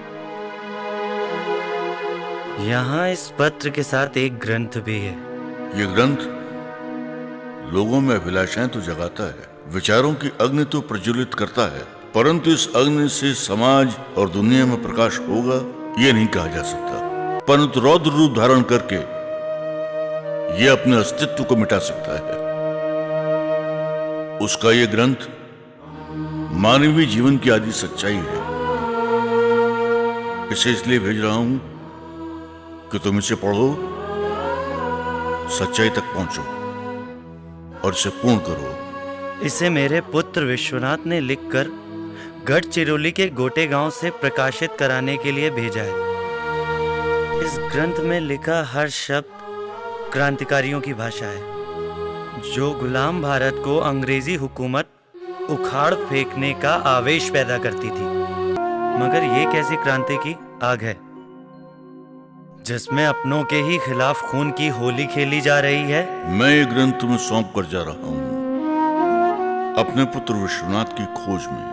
यहाँ इस पत्र के साथ एक ग्रंथ भी है। ये ग्रंथ लोगों में अभिलाषाएं तो जगाता है, विचारों की अग्नि तो प्रज्वलित करता है, परंतु इस अग्नि से समाज और दुनिया में प्रकाश होगा ये नहीं कहा जा सकता। परंतु रौद्र रूप धारण करके ये अपने अस्तित्व को मिटा सकता है। उसका ये ग्रंथ मानवीय जीवन की आदि सच्चाई है। इसे इसलिए भेज रहा हूं कि तुम इसे पढ़ो, सच्चाई तक पहुंचो और इसे पूर्ण करो। इसे मेरे पुत्र विश्वनाथ ने लिखकर गढ़चिरौली के गोटे गांव से प्रकाशित कराने के लिए भेजा है। इस ग्रंथ में लिखा हर शब्द क्रांतिकारियों की भाषा है, जो गुलाम भारत को अंग्रेजी हुकूमत उखाड़ फेंकने का आवेश पैदा करती थी। मगर ये कैसी क्रांति की आग है जिसमें अपनों के ही खिलाफ खून की होली खेली जा रही है। मैं ये ग्रंथ तुम्हें सौंप कर जा रहा हूं अपने पुत्र विश्वनाथ की खोज में,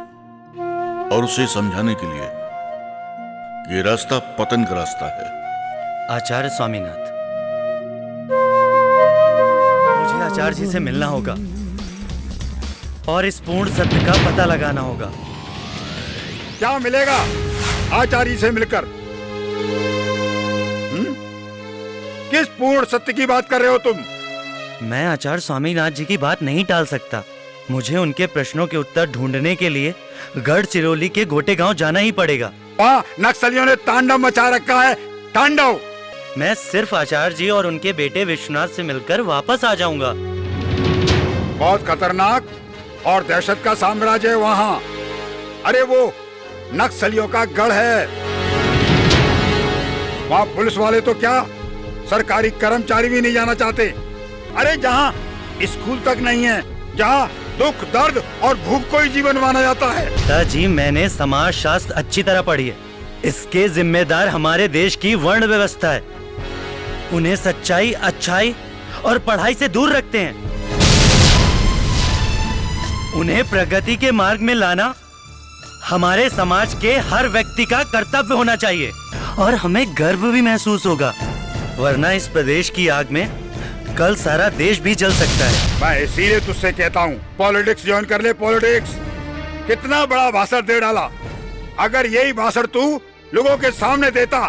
और उसे समझाने के लिए कि ये रास्ता पतन का रास्ता है। आचार्य स्वामीनाथ, आचार्य जी से मिलना होगा और इस पूर्ण सत्य का पता लगाना होगा। क्या मिलेगा आचार्य से मिलकर? किस पूर्ण सत्य की बात कर रहे हो तुम? मैं आचार्य स्वामीनाथ जी की बात नहीं टाल सकता। मुझे उनके प्रश्नों के उत्तर ढूंढने के लिए गढ़चिरौली के गोटे गांव जाना ही पड़ेगा। वहाँ नक्सलियों ने तांडव मचा रखा है, तांडव। मैं सिर्फ आचार्य जी और उनके बेटे विश्वनाथ से मिलकर वापस आ जाऊंगा। बहुत खतरनाक और दहशत का साम्राज्य है वहाँ। अरे वो नक्सलियों का गढ़ है। वहाँ पुलिस वाले तो क्या, सरकारी कर्मचारी भी नहीं जाना चाहते। अरे जहाँ स्कूल तक नहीं है, जहाँ दुख दर्द और भूख को ही जीवन माना जाता है। पिताजी, मैंने समाज शास्त्र अच्छी तरह पढ़ी है। इसके जिम्मेदार हमारे देश की वर्ण व्यवस्था है। उन्हें सच्चाई, अच्छाई और पढ़ाई से दूर रखते हैं। उन्हें प्रगति के मार्ग में लाना हमारे समाज के हर व्यक्ति का कर्तव्य होना चाहिए और हमें गर्व भी महसूस होगा, वरना इस प्रदेश की आग में कल सारा देश भी जल सकता है। मैं इसीलिए तुझसे कहता हूँ पॉलिटिक्स ज्वाइन कर ले। पॉलिटिक्स कितना बड़ा भाषण दे डाला। अगर यही भाषण तू लोगों के सामने देता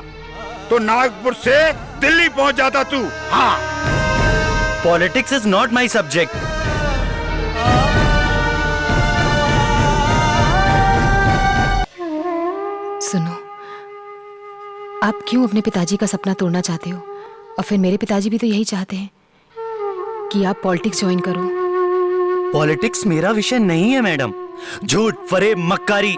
तो नागपुर से दिल्ली पहुंच जाता तू। हाँ, politics is not my subject. सुनो, आप क्यों अपने पिताजी का सपना तोड़ना चाहते हो? और फिर मेरे पिताजी भी तो यही चाहते हैं कि आप पॉलिटिक्स ज्वाइन करो। पॉलिटिक्स मेरा विषय नहीं है मैडम। झूठ, फरेब, मक्कारी,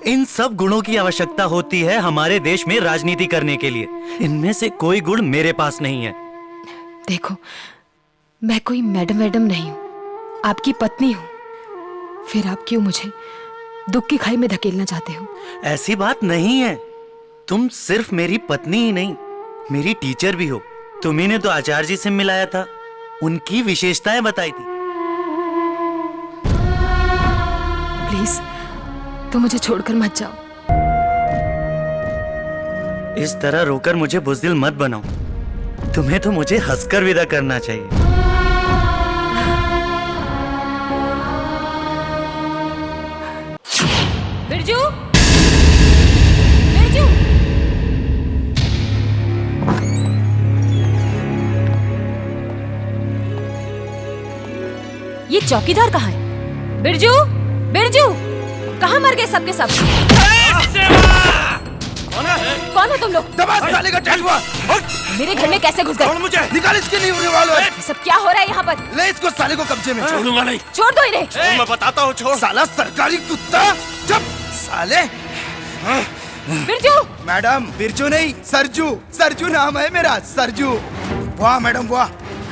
इन सब गुणों की आवश्यकता होती है हमारे देश में राजनीति करने के लिए। इनमें से कोई गुण मेरे पास नहीं है। देखो, मैं कोई मैडम नहीं हूँ, आपकी पत्नी हूँ। फिर आप क्यों मुझे दुख की खाई में धकेलना चाहते हो? ऐसी बात नहीं है। तुम सिर्फ मेरी पत्नी ही नहीं, मेरी टीचर भी हो। तुम्ही ने तो आचार्य जी से मिलाया था, उनकी विशेषताएं बताई थी। प्लीज, तुम मुझे छोड़कर मत जाओ। इस तरह रोकर मुझे बुज़दिल मत बनाओ। तुम्हें तो मुझे हंसकर विदा करना चाहिए। बिरजू, बिरजू, ये चौकीदार कहाँ है? बिरजू, बिरजू, कहाँ मर गए सबके सब? कौन हो तुम लोग? दबा साले का टेलुआ! मेरे घर में कैसे घुस गए? छोड़ मुझे! निकाल इसके लिए रिवॉल्वर! ये सब क्या हो रहा है यहाँ पर? ले इसको साले को कब्जे में। छोड़ूंगा नहीं। छोड़ दो इन्हें। मैं बताता हूँ, छोड़। साला सरकारी कुत्ता! चुप! साले! बिरजू! मैडम, बिरजू नहीं, सरजू। सरजू नाम है मेरा, सरजू। वाह मैडम वाह,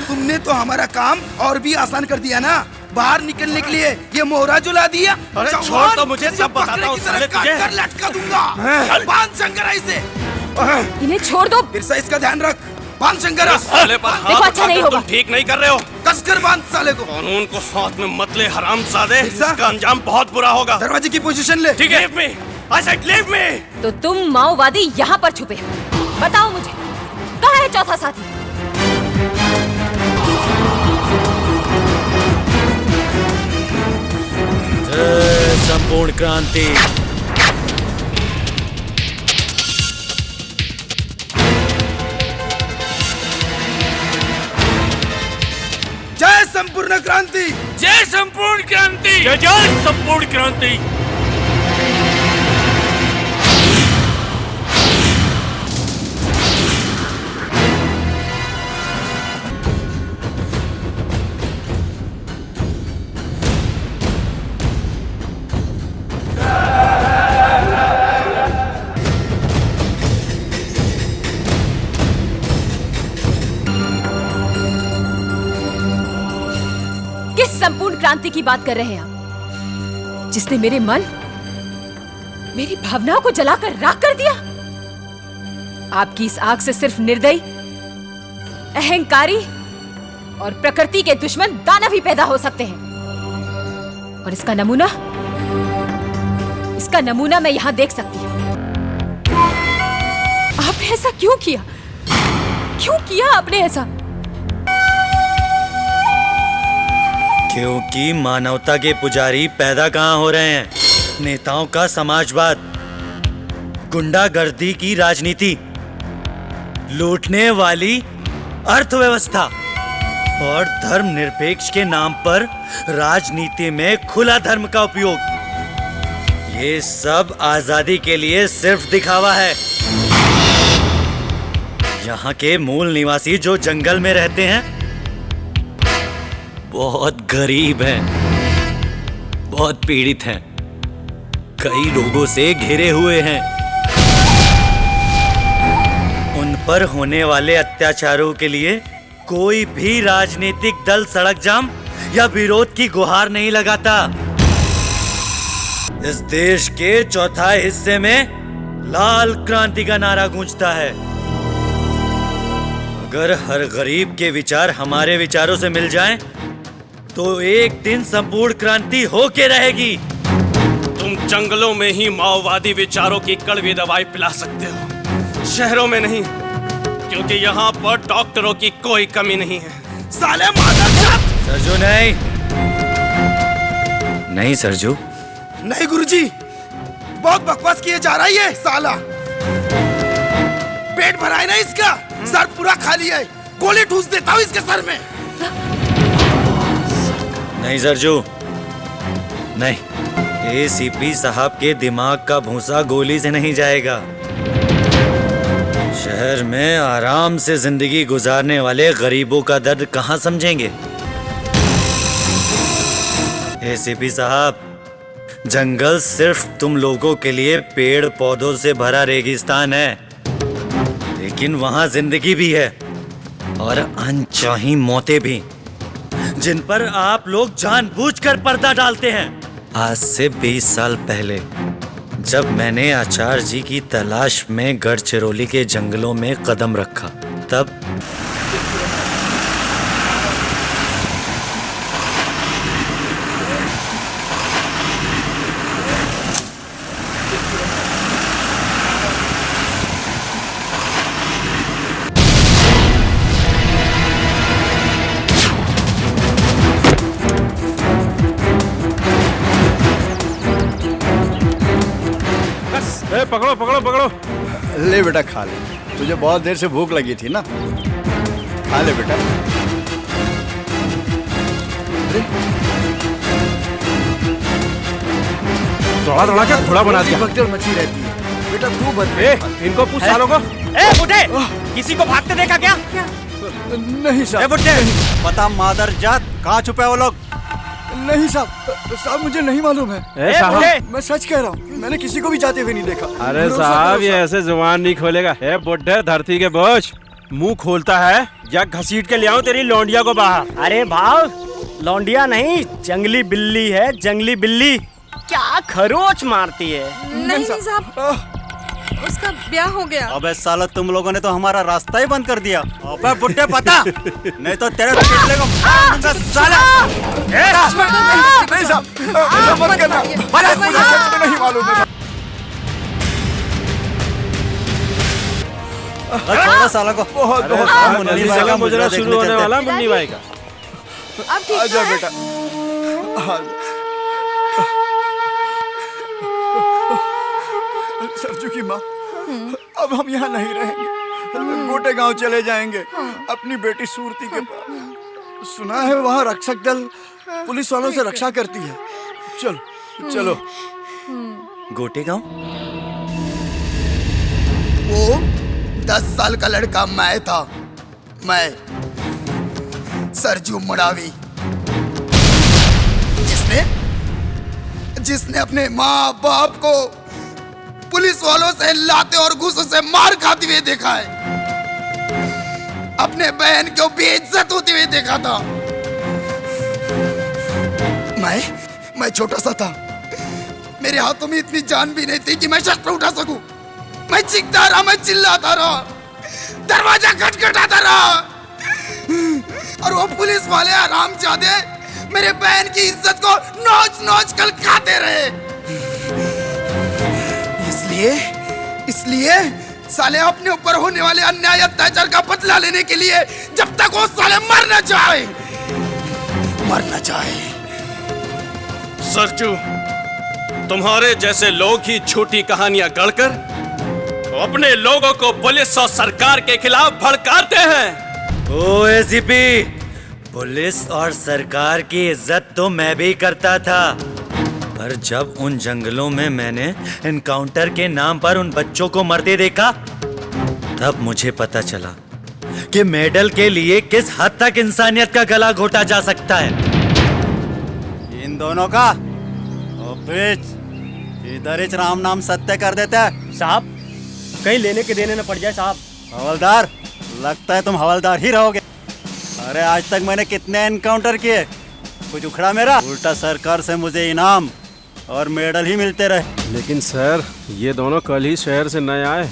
तुमने तो हमारा काम और भी आसान कर दिया ना। बाहर निकलने के लिए ये मोहरा जुला दिया। अरे छोड़ तो मुझे, सब बताता हूँ साले तुझे। लटका दूंगा। बांध शंकरा इसे। इन्हें छोड़ दो। फिर से इसका ध्यान रख। बांध शंकरा। साले पर देखो, हाथ अच्छा नहीं उठाकर होगा। तुम ठीक नहीं कर रहे हो। कसकर बांध साले को। कानून को हाथ में मत ले हरामजादे, इसका अंजाम बहुत बुरा होगा। दरवाजे की पोजीशन ले। ठीक है। Leave me. I said leave me. तो तुम माओवादी यहाँ पर छुपे हो। बताओ मुझे, कहाँ है चौथा साथी? संपूर्ण क्रांति। जय संपूर्ण क्रांति! जय संपूर्ण क्रांति! जय जय संपूर्ण क्रांति! संपूर्ण क्रांति की बात कर रहे हैं आप, जिसने मेरे मन, मेरी भावनाओं को जलाकर राख कर दिया? आपकी इस आग से सिर्फ निर्दयी, अहंकारी और प्रकृति के दुश्मन दानव ही पैदा हो सकते हैं। और इसका नमूना मैं यहां देख सकती हूं। आपने ऐसा क्यों किया? क्यों किया आपने ऐसा? क्योंकि मानवता के पुजारी पैदा कहां हो रहे हैं? नेताओं का समाजवाद, गुंडागर्दी की राजनीति, लूटने वाली अर्थव्यवस्था और धर्मनिरपेक्ष के नाम पर राजनीति में खुला धर्म का उपयोग, ये सब आजादी के लिए सिर्फ दिखावा है। यहाँ के मूल निवासी जो जंगल में रहते हैं बहुत गरीब हैं, बहुत पीड़ित हैं, कई रोगों से घिरे हुए हैं। उन पर होने वाले अत्याचारों के लिए कोई भी राजनीतिक दल सड़क जाम या विरोध की गुहार नहीं लगाता। इस देश के चौथाई हिस्से में लाल क्रांति का नारा गूंजता है। अगर हर गरीब के विचार हमारे विचारों से मिल जाएं, तो एक दिन संपूर्ण क्रांति होके रहेगी। तुम जंगलों में ही माओवादी विचारों की कड़वी दवाई पिला सकते हो, शहरों में नहीं, क्योंकि यहाँ पर डॉक्टरों की कोई कमी नहीं है। साले मादरचोद! सरजू नहीं, नहीं सरजू, नहीं गुरुजी, बहुत बकवास किए जा रहा है ये साला। पेट भरा है ना इसका, सर पूरा खाली है, गोली ठूस देता हूँ इसके सर में। नहीं सरजू, नहीं, एसीपी साहब के दिमाग का भूसा गोली से नहीं जाएगा। शहर में आराम से जिंदगी गुजारने वाले गरीबों का दर्द कहाँ समझेंगे? एसीपी साहब, जंगल सिर्फ तुम लोगों के लिए पेड़ पौधों से भरा रेगिस्तान है, लेकिन वहां जिंदगी भी है और अनचाही मौतें भी, जिन पर आप लोग जानबूझकर पर्दा डालते हैं। आज से 20 साल पहले जब मैंने आचार्य जी की तलाश में गढ़चिरौली के जंगलों में कदम रखा, तब पकड़ो पकड़ो पकड़ो। ले बेटा खा ले, तुझे बहुत देर से भूख लगी थी ना, खा ले बेटा। दौड़ा दौड़ा के घोड़ा बना दिया। भगदड़ मची रहती है बेटा, तू बता। इनको पूछ सालों को। बुड्ढे, किसी को भागते देखा क्या? नहीं साहब। बुड्ढे, पता मादर जात कहाँ छुपे वो लोग? नहीं साहब, मुझे नहीं मालूम है। साहब, मैं सच कह रहा हूँ, मैंने किसी को भी जाते हुए नहीं देखा। अरे साहब, ये ऐसे जुबान नहीं खोलेगा। ए बुड्ढे, धरती के बोझ, मुंह खोलता है या घसीट के ले आऊं तेरी लौंडिया को बाहर। अरे भाव, लौंडिया नहीं, जंगली बिल्ली है, जंगली बिल्ली। क्या खरोच मारती है। नहीं साहब, उसका ब्याह हो गया। अबे साला, तुम लोगों ने तो हमारा रास्ता ही बंद कर दिया। अबे बुड्ढे, पता नहीं तो तेरे पिछले को साला। नहीं साहब, ऐसा मत करना, मुझे सच में नहीं मालूम है। छोड़ो साला को। बहुत मुन्नी भाई का मुजरा शुरू होने वाला। मुन्नी भाई का आजा बेटा। सरजू की माँ, अब हम यहाँ नहीं रहेंगे, गोटे गांव चले जाएंगे अपनी बेटी सूरती के पास। सुना है वहाँ रक्षक दल पुलिस वालों से रक्षा करती है। चलो चलो। गोटे गांव? वो 10 साल का लड़का मैं था, मैं सरजू मडावी, जिसने अपने माँ बाप को पुलिस वालों से लाते और घूसों से मार खाते हुए देखा है, अपने बहन को बेइज्जत होते हुए देखा था। मैं छोटा सा था, मेरे हाथों में इतनी जान भी नहीं थी कि मैं शस्त्र उठा सकूं। मैं चीखता रहा, मैं चिल्लाता रहा, दरवाजा खटखटाता रहा, और वो पुलिस वाले हरामजादे मेरे बहन की इज्जत को नोच नोच कर खाते रहे। इसलिए साले अपने ऊपर होने वाले अन्याय अत्याचार का बदला लेने के लिए जब तक वो साले मरना चाहे। सरजू, तुम्हारे जैसे लोग ही झूठी कहानियां गढ़कर अपने लोगों को पुलिस और सरकार के खिलाफ भड़काते हैं। ओ एसीपी, पुलिस और सरकार की इज्जत तो मैं भी करता था, पर जब उन जंगलों में मैंने एनकाउंटर के नाम पर उन बच्चों को मरते देखा, तब मुझे पता चला कि मेडल के लिए किस हद तक इंसानियत का गला घोटा जा सकता है। इन दोनों का बीच इधर ही राम नाम सत्य कर देते हैं। साहब, कहीं लेने के देने न पड़ जाए साहब। हवलदार, लगता है तुम हवलदार ही रहोगे। अरे आज तक मैंने कितने एनकाउंटर किए, कुछ उखड़ा मेरा? उल्टा सरकार से मुझे इनाम और मेडल ही मिलते रहे। लेकिन सर, ये दोनों कल ही शहर से नए आए,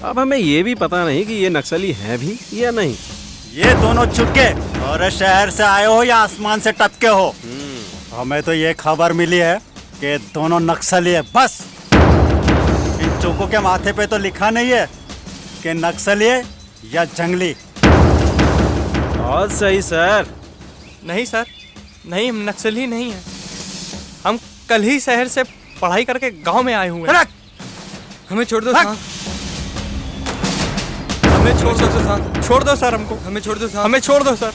अब हमें ये भी पता नहीं कि ये नक्सली हैं भी या नहीं। ये दोनों चुटके और शहर से आए हो या आसमान से टपके हो, हमें तो ये खबर मिली है कि दोनों नक्सली है। बस इन चौकों के माथे पे तो लिखा नहीं है कि नक्सली है या जंगली। बहुत सही सर। नहीं सर, नहीं, हम नक्सली नहीं हैं। हम कल ही शहर से पढ़ाई करके गांव में आए हुए हैं। हमें छोड़ दो साहब, हमें छोड़ दो सर, छोड़ दो सर हमको, हमें छोड़ दो सर, हमें छोड़ दो सर,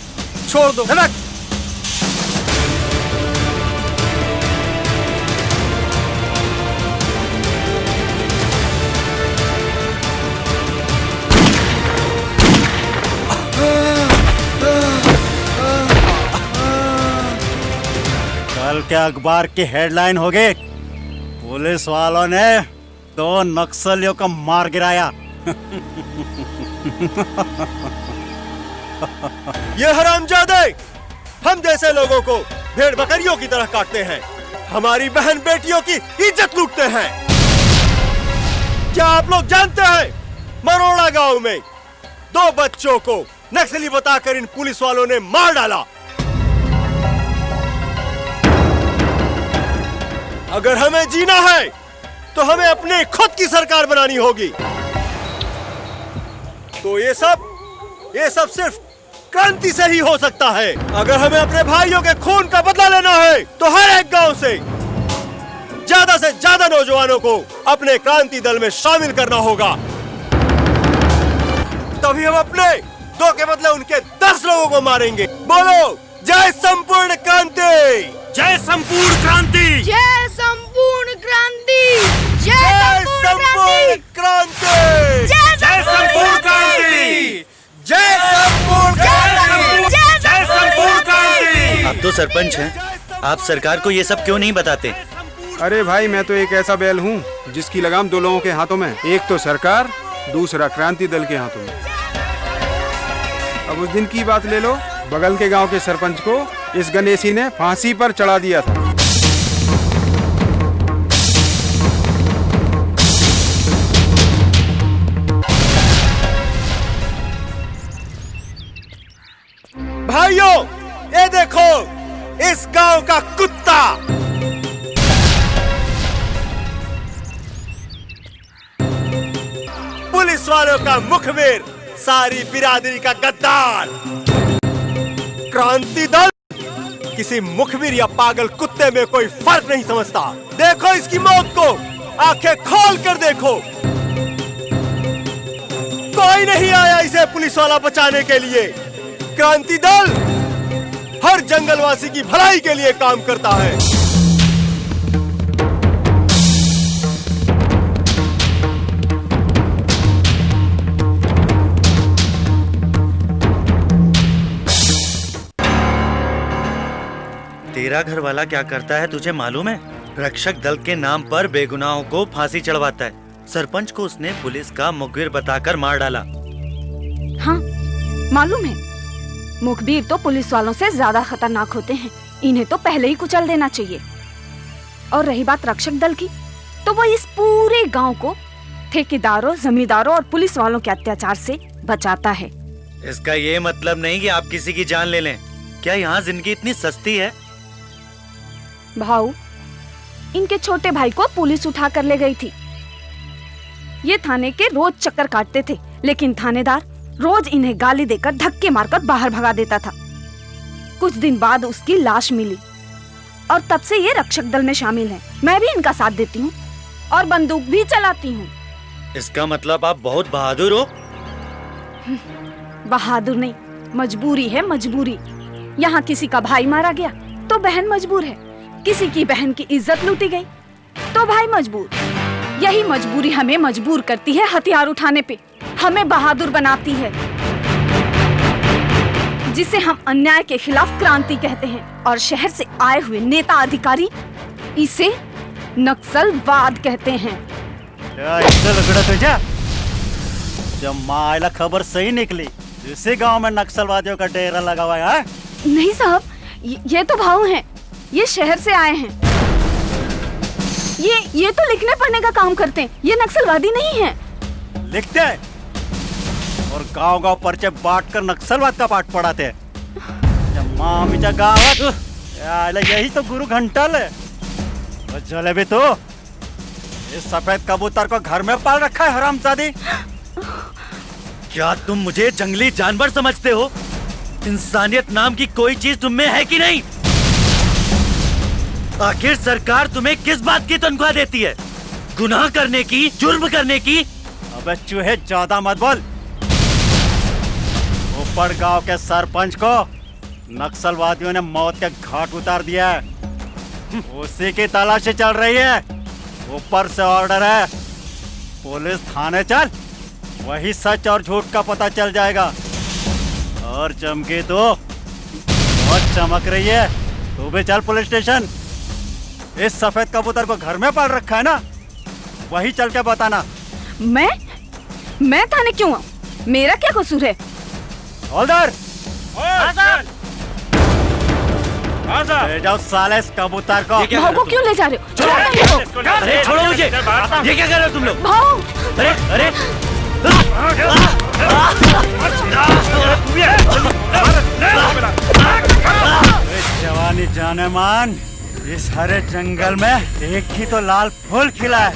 छोड़ दो। कल के अखबार की हेडलाइन हो गई, पुलिस वालों ने 2 नक्सलियों को मार गिराया। ये हरामजादे हम जैसे लोगों को भेड़ बकरियों की तरह काटते हैं, हमारी बहन बेटियों की इज्जत लूटते हैं। क्या आप लोग जानते हैं मरोड़ा गांव में 2 बच्चों को नक्सली बताकर इन पुलिस वालों ने मार डाला। अगर हमें जीना है तो हमें अपने खुद की सरकार बनानी होगी। तो ये सब सिर्फ क्रांति से ही हो सकता है। अगर हमें अपने भाइयों के खून का बदला लेना है तो हर एक गांव से ज्यादा नौजवानों को अपने क्रांति दल में शामिल करना होगा। तभी हम अपने 2 के बदले उनके 10 लोगों को मारेंगे। बोलो जय संपूर्ण क्रांति, जय संपूर्ण क्रांति, जय संपूर्ण क्रांति, जय संपूर्ण क्रांति, जय संपूर्ण क्रांति, जय संपूर्ण क्रांति, जय संपूर्ण क्रांति। आप तो सरपंच हैं, आप सरकार को ये सब क्यों नहीं बताते? अरे भाई, मैं तो एक ऐसा बैल हूँ जिसकी लगाम 2 लोगों के हाथों में, एक तो सरकार, दूसरा क्रांति दल के हाथों में। अब उस दिन की बात ले लो, बगल के गांव के सरपंच को इस गणेशी ने फांसी पर चढ़ा दिया था। भाइयों, ये देखो इस गांव का कुत्ता। पुलिस वालों का मुखबिर, सारी बिरादरी का गद्दार। क्रांति दल किसी मुखबिर या पागल कुत्ते में कोई फर्क नहीं समझता। देखो इसकी मौत को, आंखें खोल कर देखो। कोई नहीं आया इसे पुलिस वाला बचाने के लिए। क्रांति दल हर जंगलवासी की भलाई के लिए काम करता है। तेरा घर वाला क्या करता है तुझे मालूम है? रक्षक दल के नाम पर बेगुनाहों को फांसी चढ़वाता है। सरपंच को उसने पुलिस का मुखबिर बताकर मार डाला। हाँ, मालूम है। मुखबिर तो पुलिस वालों से ज्यादा खतरनाक होते हैं, इन्हें तो पहले ही कुचल देना चाहिए। और रही बात रक्षक दल की, तो वो इस पूरे गांव को ठेकेदारों, जमींदारों और पुलिस वालों के अत्याचार से बचाता है। इसका ये मतलब नहीं कि आप किसी की जान ले लें। क्या यहाँ जिंदगी इतनी सस्ती है? भाऊ, इनके छोटे भाई को पुलिस उठा कर ले गई थी। ये थाने के रोज चक्कर काटते थे, लेकिन थानेदार रोज इन्हें गाली देकर धक्के मारकर बाहर भगा देता था। कुछ दिन बाद उसकी लाश मिली और तब से ये रक्षक दल में शामिल है। मैं भी इनका साथ देती हूँ और बंदूक भी चलाती हूँ। इसका मतलब आप बहुत बहादुर हो? बहादुर नहीं, मजबूरी है, मजबूरी। यहाँ किसी का भाई मारा गया तो बहन मजबूर है, किसी की बहन की इज्जत लूटी गई तो भाई मजबूर। यही मजबूरी हमें मजबूर करती है हथियार उठाने पे, हमें बहादुर बनाती है, जिसे हम अन्याय के खिलाफ क्रांति कहते हैं। और शहर से आए हुए नेता अधिकारी इसे नक्सलवाद कहते हैं। तुझे जब मायला खबर सही निकली, इसी गांव में नक्सलवादियों का डेरा लगा हुआ है। नहीं साहब, ये तो भाऊ हैं, ये शहर से आए हैं। ये तो लिखने पढ़ने का काम करते हैं, ये नक्सलवादी नहीं हैं। लिखते हैं और गांव-गांव पर्चे बांटकर नक्सलवाद का पाठ पढ़ाते हैं। यही तो गुरु घंटल है। जलेबी तो इस सफेद कबूतर को घर में पाल रखा है हरामजादी। क्या तुम मुझे जंगली जानवर समझते हो? इंसानियत नाम की कोई चीज तुम में है कि नहीं? आखिर सरकार तुम्हें किस बात की तनख्वाह देती है? गुनाह करने की, जुर्म करने की? अबे चूहे ज्यादा मत बोल। ऊपर गांव के सरपंच को नक्सलवादियों ने मौत के घाट उतार दिया है। उसी की तलाशी चल रही है। ऊपर से ऑर्डर है, पुलिस थाने चल, वही सच और झूठ का पता चल जाएगा। और चमकी तो बहुत चमक रही है, तू भी चल पुलिस स्टेशन। इस सफेद कबूतर को घर में पाल रखा है ना, वही चल के बताना। मैं थाने क्यों आऊं? मेरा क्या कसूर है? हवलदार, ले जाओ साले इस कबूतर को। भाव को क्यों ले जा रहे हो? अरे छोड़ो मुझे, ये क्या कर रहे हो तुम लोग? भाव! अरे जवानी जाने मान, इस हरे जंगल में एक ही तो लाल फूल खिला है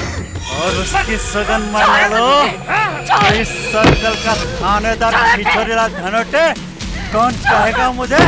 और उसकी सुगंध मार लो। इस सर्कल का थानेदार छिछोरेला धनोटे कौन कहेगा मुझे?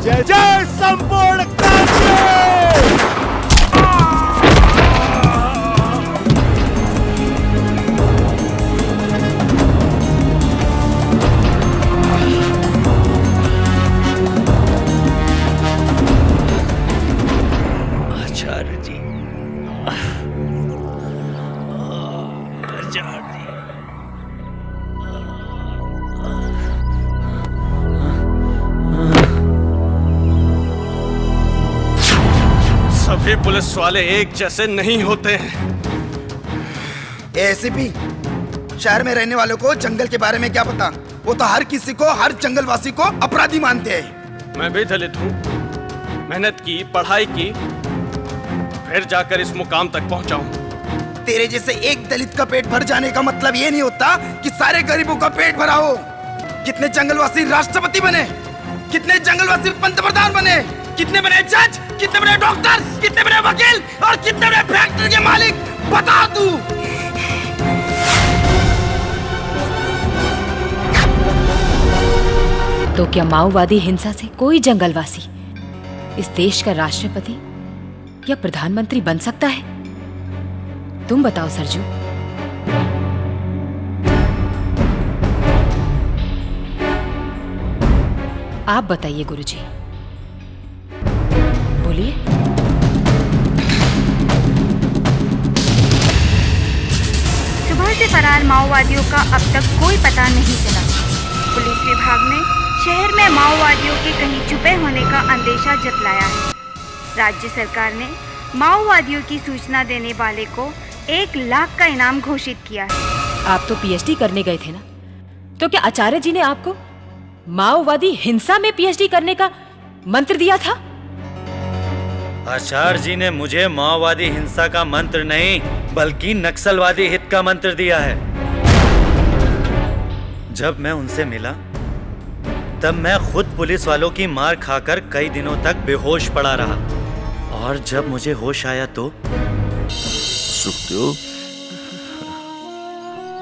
जय जय संपूर्ण क्रांति! आचार्य जी, आचार्य जी, सभी पुलिस वाले एक जैसे नहीं होते हैं। एसीपी, शहर में रहने वालों को जंगल के बारे में क्या पता? वो तो हर किसी को, हर जंगलवासी को अपराधी मानते हैं। मैं भी दलित हूँ, मेहनत की, पढ़ाई की, फिर जाकर इस मुकाम तक पहुँचा हूँ। तेरे जैसे एक दलित का पेट भर जाने का मतलब ये नहीं होता कि सारे गरीबों का पेट भरा हो। कितने जंगलवासी राष्ट्रपति बने, कितने जंगलवासी पंतप्रधान बने, कितने बने जज, कितने बने डॉक्टर, कितने बने वकील और कितने बने फैक्ट्री के मालिक, बता तू। तो क्या माओवादी हिंसा से कोई जंगलवासी इस देश का राष्ट्रपति या प्रधानमंत्री बन सकता है? तुम बताओ सरजू। आप बताइए गुरुजी, बोलिए। सुबह से फरार माओवादियों का अब तक कोई पता नहीं चला। पुलिस विभाग ने शहर में माओवादियों के कहीं छुपे होने का अंदेशा जताया है। राज्य सरकार ने माओवादियों की सूचना देने वाले को 1 लाख का इनाम घोषित किया है। आप तो पीएचडी करने गए थे ना, तो क्या आचार्य जी ने आपको माओवादी हिंसा में पीएचडी करने का मंत्र दिया था? आचार्य जी ने मुझे माओवादी हिंसा का मंत्र नहीं, बल्कि नक्सलवादी हित का मंत्र दिया है। जब मैं उनसे मिला तब मैं खुद पुलिस वालों की मार खाकर कई दिनों तक बेहोश पड़ा रहा, और जब मुझे होश आया तो सुखदेव,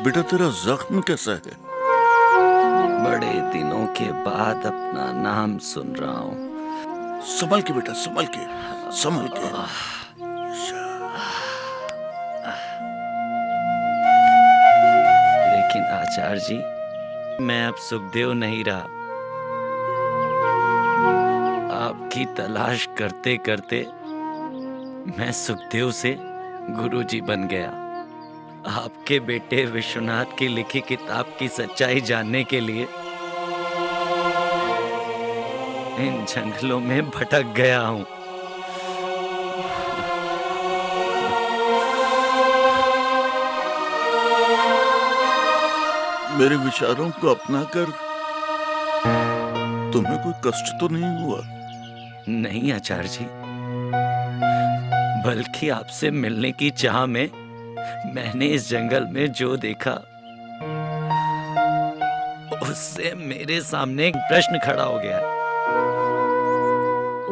बेटा तेरा जख्म कैसा है? बड़े दिनों के बाद अपना नाम सुन रहा हूँ। संभल के बेटा, संभल के, संभल के। लेकिन आचार्य जी, मैं अब सुखदेव नहीं रहा। आपकी तलाश करते करते मैं सुखदेव से गुरुजी बन गया। आपके बेटे विश्वनाथ की लिखी किताब की सच्चाई जानने के लिए इन जंगलों में भटक गया हूं। मेरे विचारों को अपना कर तुम्हें कोई कष्ट तो नहीं हुआ? नहीं आचार्य जी, बल्कि आपसे मिलने की चाह में मैंने इस जंगल में जो देखा उससे मेरे सामने एक प्रश्न खड़ा हो गया।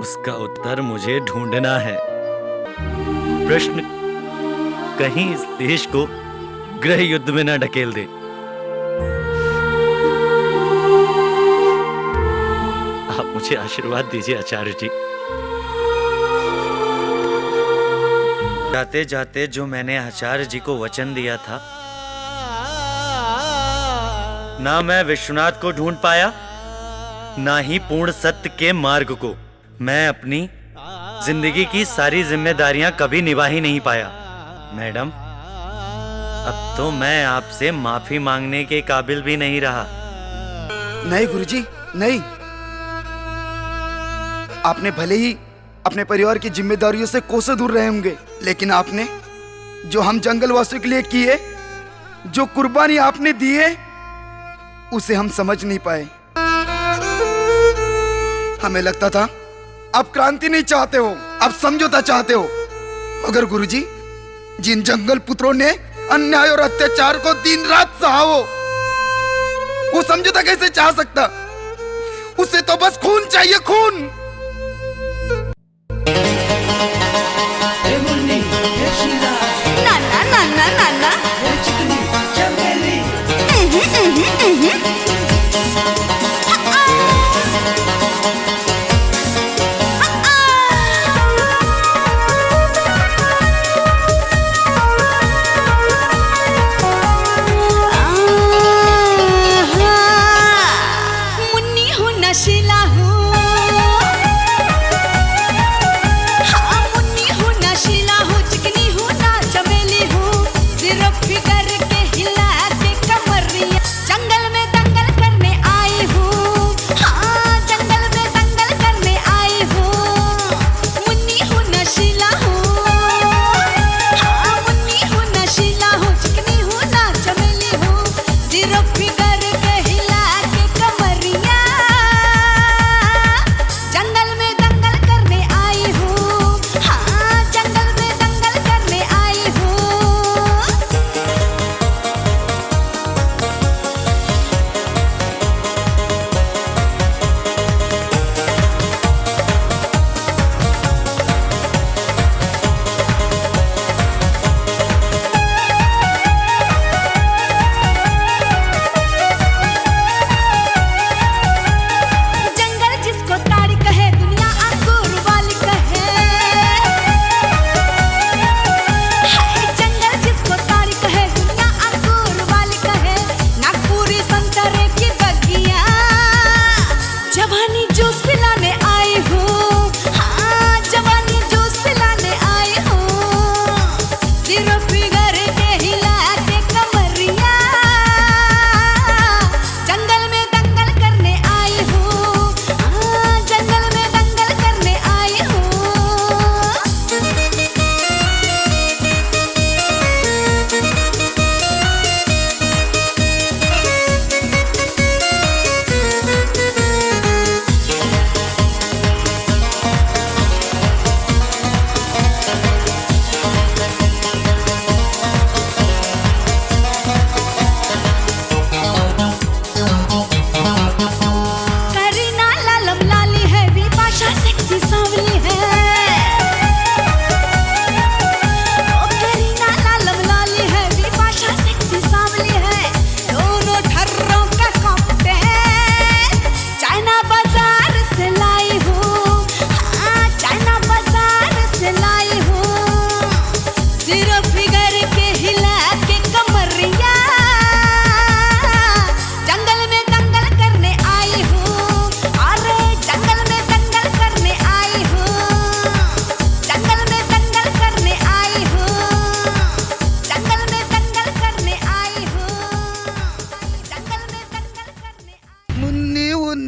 उसका उत्तर मुझे ढूंढना है। प्रश्न कहीं इस देश को गृह युद्ध में न ढकेल दे। आप मुझे आशीर्वाद दीजिए आचार्य जी। जाते जाते जो मैंने आचार्य जी को वचन दिया था, ना मैं विश्वनाथ को ढूंढ पाया, ना ही पूर्ण सत्य के मार्ग को। मैं अपनी जिंदगी की सारी जिम्मेदारियां कभी निभा ही नहीं पाया। मैडम, अब तो मैं आपसे माफी मांगने के काबिल भी नहीं रहा। नहीं गुरुजी, नहीं। आपने भले ही अपने परिवार की जिम्मेदारियों से कोसों दूर रहे होंगे, लेकिन आपने जो हम जंगल वासियों के लिए किए, जो कुर्बानी आपने दी है, उसे हम समझ नहीं पाए। हमें लगता था आप क्रांति नहीं चाहते हो, आप समझौता चाहते हो। मगर गुरुजी, जिन जंगल पुत्रों ने अन्याय और अत्याचार को दिन रात सहा, वो समझौता कैसे चाह सकता? उसे तो बस खून चाहिए, खून। नाना नाना नाना मुन्नी हूँ, नशीला हूँ,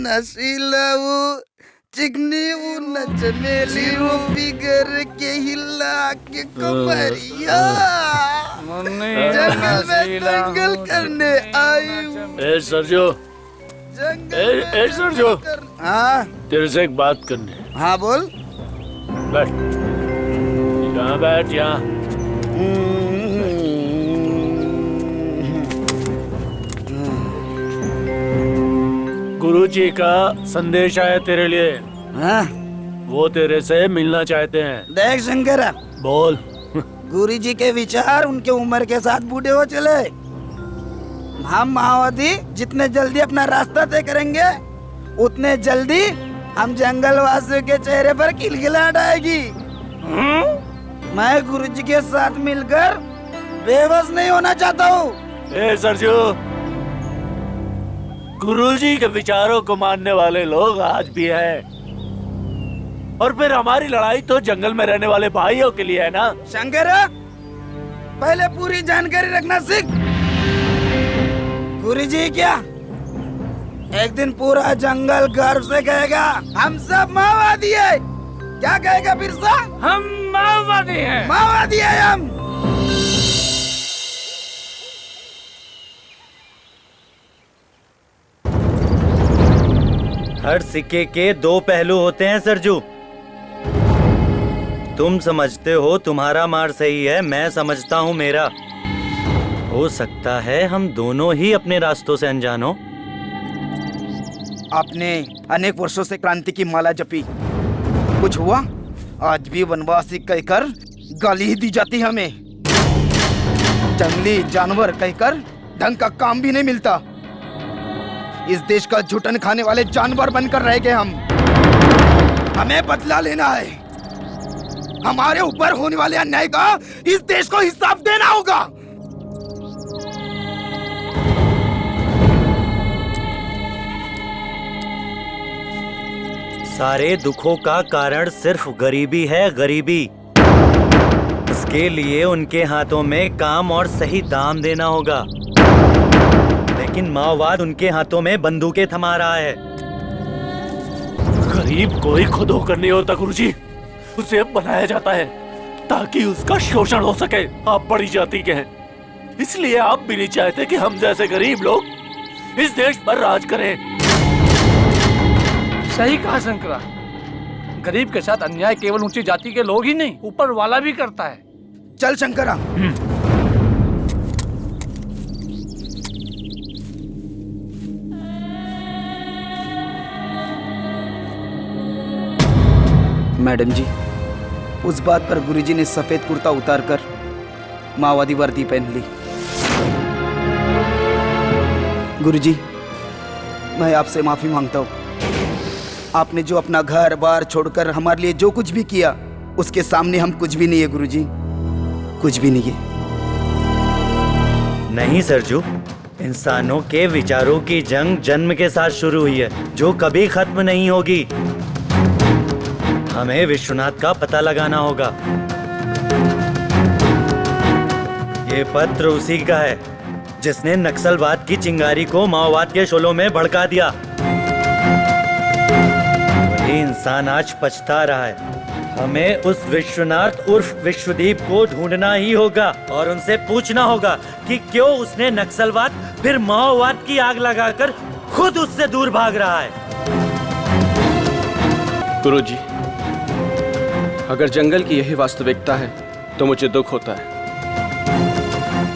नशीला वो चिकनी वो न चमेली वो बिगड़ के हिला के कमरिया जंगल में दंगल करने आई हूँ। ए सरजो, ए सरजो, हाँ तेरे से एक बात करनी है। हाँ बोल। बैठ, यहाँ बैठ, यहाँ। गुरुजी का संदेश आया तेरे लिए। हाँ? वो तेरे से मिलना चाहते हैं। देख शंकर, बोल। गुरुजी के विचार उनके उम्र के साथ बूढ़े हो चले। हम माओवादी जितने जल्दी अपना रास्ता तय करेंगे उतने जल्दी हम जंगल वासियों के चेहरे पर खिलखिलाहट आएगी। मैं गुरुजी के साथ मिलकर बेबस नहीं होना चाहता हूँ। ए सरजू, गुरुजी के विचारों को मानने वाले लोग आज भी हैं। और फिर हमारी लड़ाई तो जंगल में रहने वाले भाइयों के लिए है ना। शंकर, पहले पूरी जानकारी रखना सीख। गुरुजी क्या एक दिन पूरा जंगल गर्व से कहेगा हम सब माओवादी है। क्या कहेगा बिरसा? हम माओवादी हैं। माओवादी है हम। हर सिक्के के दो पहलू होते हैं सरजू। तुम समझते हो तुम्हारा मार सही है, मैं समझता हूँ मेरा। हो सकता है हम दोनों ही अपने रास्तों से अनजान हो। आपने अनेक वर्षों से क्रांति की माला जपी, कुछ हुआ? आज भी वनवासी कहकर गाली ही दी जाती हमें। जंगली जानवर कहकर ढंग का काम भी नहीं मिलता। इस देश का झूठन खाने वाले जानवर बनकर रह गए हम। हमें बदला लेना है। हमारे ऊपर होने वाले अन्याय का इस देश को हिसाब देना होगा। सारे दुखों का कारण सिर्फ गरीबी है, गरीबी। इसके लिए उनके हाथों में काम और सही दाम देना होगा। लेकिन माओवाद उनके हाथों में बंदूकें थमा रहा है। गरीब कोई खुद होकर नहीं होता गुरुजी, उसे बनाया जाता है ताकि उसका शोषण हो सके। आप बड़ी जाति के हैं, इसलिए आप भी नहीं चाहते कि हम जैसे गरीब लोग इस देश पर राज करें। सही कहा शंकरा, गरीब के साथ अन्याय केवल ऊंची जाति के लोग ही नहीं, ऊपर वाला भी करता है। चल शंकरा। मैडम जी, उस बात पर गुरुजी ने सफेद कुर्ता उतारकर माओवादी वर्दी पहन ली। गुरुजी, मैं आपसे माफी मांगता हूँ। आपने जो अपना घर बार छोड़कर हमारे लिए जो कुछ भी किया, उसके सामने हम कुछ भी नहीं है गुरुजी, कुछ भी नहीं है। नहीं सरजू, इंसानों के विचारों की जंग जन्म के साथ शुरू हुई है, जो कभी खत्म नहीं होगी। हमें विश्वनाथ का पता लगाना होगा। ये पत्र उसी का है जिसने नक्सलवाद की चिंगारी को माओवाद के शोलों में भड़का दिया। वही इंसान आज पछता रहा है। हमें उस विश्वनाथ उर्फ विश्वदीप को ढूंढना ही होगा और उनसे पूछना होगा कि क्यों उसने नक्सलवाद फिर माओवाद की आग लगाकर खुद उससे दूर भाग रहा है। गुरुजी, अगर जंगल की यही वास्तविकता है तो मुझे दुख होता है।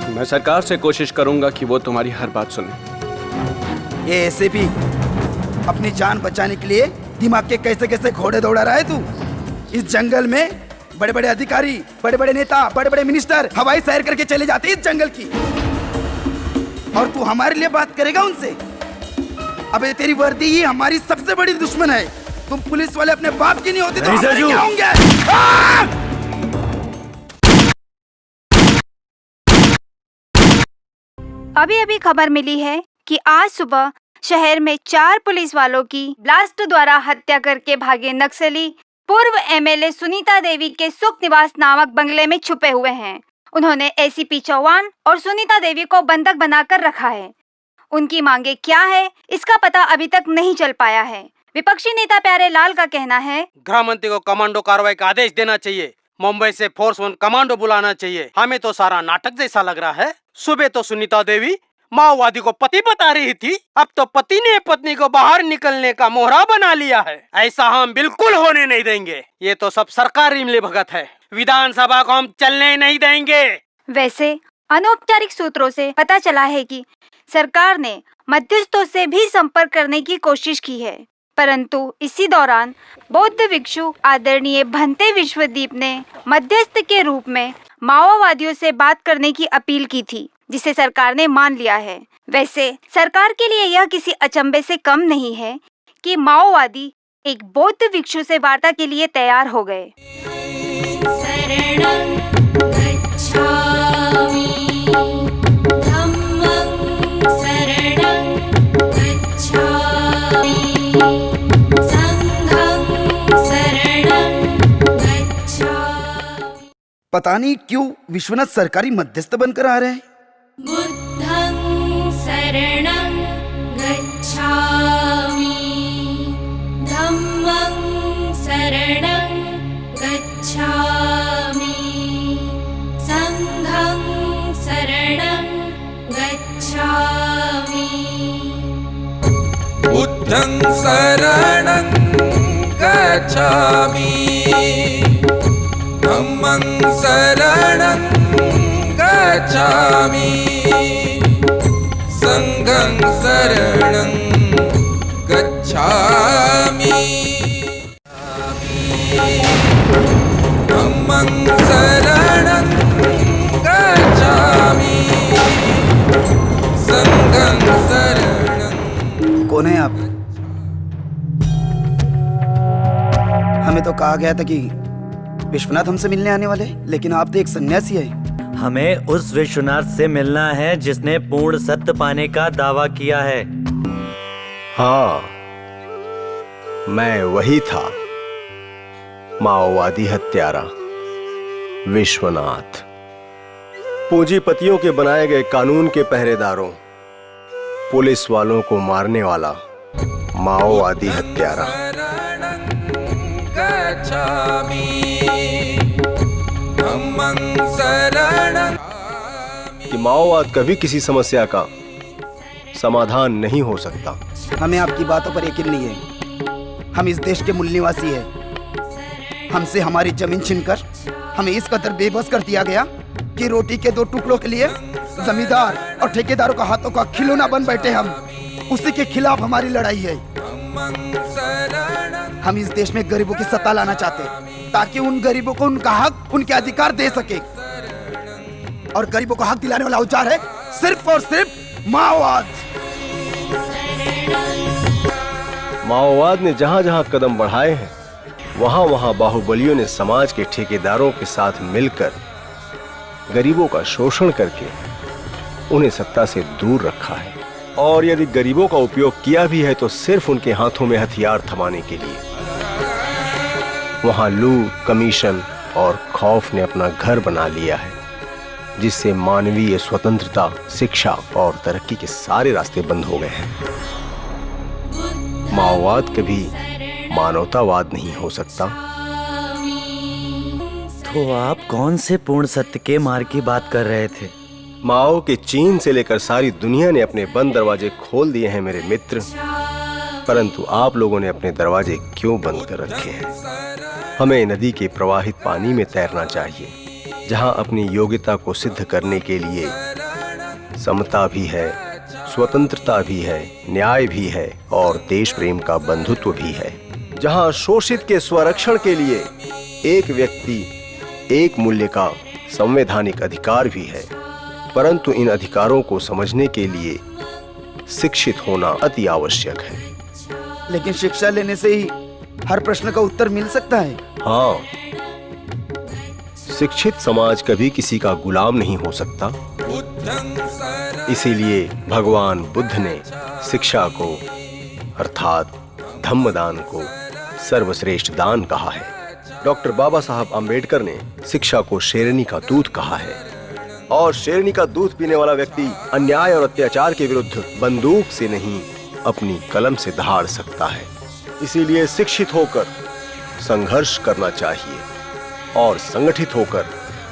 मैं सरकार से कोशिश करूंगा कि वो तुम्हारी हर बात सुने। ये ऐसे भी अपनी जान बचाने के लिए दिमाग के कैसे कैसे घोड़े दौड़ा रहा है तू। इस जंगल में बड़े बड़े अधिकारी, बड़े बड़े नेता, बड़े बड़े मिनिस्टर हवाई सैर करके चले जाते हैं इस जंगल की, और तू हमारे लिए बात करेगा उनसे? अबे तेरी वर्दी ही हमारी सबसे बड़ी दुश्मन है। तुम पुलिस वाले अपने बाप की नहीं होती तो हमारे क्या होंगे? अभी अभी खबर मिली है कि आज सुबह शहर में 4 पुलिस वालों की ब्लास्ट द्वारा हत्या करके भागे नक्सली पूर्व एमएलए सुनीता देवी के सुख निवास नामक बंगले में छुपे हुए हैं। उन्होंने एसीपी चौहान और सुनीता देवी को बंधक बनाकर रखा है। उनकी मांगे क्या है इसका पता अभी तक नहीं चल पाया है। विपक्षी नेता प्यारे लाल का कहना है, गृह मंत्री को कमांडो कार्रवाई का आदेश देना चाहिए, मुंबई से फोर्स 1 कमांडो बुलाना चाहिए। हमें तो सारा नाटक जैसा लग रहा है। सुबह तो सुनीता देवी माओवादी को पति बता रही थी, अब तो पति ने पत्नी को बाहर निकलने का मोहरा बना लिया है। ऐसा हम बिल्कुल होने नहीं देंगे। ये तो सब सरकारी मिलीभगत है, विधानसभा को हम चलने नहीं देंगे। वैसे अनौपचारिक सूत्रों से पता चला है कि सरकार ने मध्यस्थों से भी संपर्क करने की कोशिश की है, परंतु इसी दौरान बौद्ध भिक्षु आदरणीय भंते विश्वदीप ने मध्यस्थ के रूप में माओवादियों से बात करने की अपील की थी, जिसे सरकार ने मान लिया है। वैसे सरकार के लिए यह किसी अचंभे से कम नहीं है कि माओवादी एक बौद्ध भिक्षु से वार्ता के लिए तैयार हो गए। पता नहीं क्यों विश्वनाथ सरकारी मध्यस्थ बनकर आ रहे हैं। बुद्धं शरणं गच्छामि, धम्मं शरणं गच्छामि, संघं शरणं गच्छामि। बुद्धं शरणं गच्छामि, धम्मं शरणं गच्छामि, संघं शरणं गच्छामि, धम्मं शरणं गच्छामि, संघं शरणं। कौन है आप? हमें तो कहा गया था कि विश्वनाथ हमसे मिलने आने वाले, लेकिन आप तो एक सन्यासी है। हमें उस विश्वनाथ से मिलना है जिसने पूर्ण सत्य पाने का दावा किया है। हाँ, मैं वही था, माओवादी हत्यारा विश्वनाथ। पूंजीपतियों के बनाए गए कानून के पहरेदारों, पुलिस वालों को मारने वाला माओवादी हत्यारा। कि माओवाद कभी किसी समस्या का समाधान नहीं हो सकता। हमें आपकी बातों पर यकीन नहीं है। हम इस देश के मूल निवासी हैं। हमसे हमारी जमीन छीनकर हमें इस कदर बेबस कर दिया गया कि रोटी के 2 टुकड़ों के लिए जमींदार और ठेकेदारों का हाथों का खिलौना बन बैठे हम। उसी के खिलाफ हमारी लड़ाई है। हम इस देश में गरीबों की सत्ता लाना चाहते हैं, ताकि उन गरीबों को उनका हक, उनके अधिकार दे सके। और गरीबों को हक दिलाने वाला औजार है सिर्फ और सिर्फ माओवाद। माओवाद ने जहां जहां कदम बढ़ाए हैं, वहां वहां बाहुबलियों ने समाज के ठेकेदारों के साथ मिलकर गरीबों का शोषण करके उन्हें सत्ता से दूर रखा है। और यदि गरीबों का उपयोग किया भी है तो सिर्फ उनके हाथों में हथियार थमाने के लिए। वहां लूट, कमीशन और खौफ ने अपना घर बना लिया है, जिससे मानवीय स्वतंत्रता, शिक्षा और तरक्की के सारे रास्ते बंद हो गए हैं। माओवाद कभी मानवतावाद नहीं हो सकता। तो आप कौन से पूर्ण सत्य के मार्ग की बात कर रहे थे? माओ के चीन से लेकर सारी दुनिया ने अपने बंद दरवाजे खोल दिए हैं मेरे मित्र, परंतु आप लोगों ने अपने दरवाजे क्यों बंद कर रखे हैं? हमें नदी के प्रवाहित पानी में तैरना चाहिए, जहां अपनी योग्यता को सिद्ध करने के लिए समता भी है, स्वतंत्रता भी है, न्याय भी है और देश प्रेम का बंधुत्व भी है। जहां शोषित के स्वरक्षण के लिए एक व्यक्ति, एक मूल्य का संवैधानिक अधिकार भी है, परंतु इन अधिकारों को समझने के लिए शिक्षित होना अति आवश्यक है। लेकिन शिक्षा लेने से ही हर प्रश्न का उत्तर मिल सकता है। हाँ, शिक्षित समाज कभी किसी का गुलाम नहीं हो सकता। इसीलिए भगवान बुद्ध ने शिक्षा को अर्थात धम्मदान को सर्वश्रेष्ठ दान कहा है। डॉक्टर बाबा साहब आम्बेडकर ने शिक्षा को शेरनी का दूध कहा है और शेरनी का दूध पीने वाला व्यक्ति अन्याय और अत्याचार के विरुद्ध बंदूक से नहीं अपनी कलम से दहाड़ सकता है। इसीलिए शिक्षित होकर संघर्ष करना चाहिए और संगठित होकर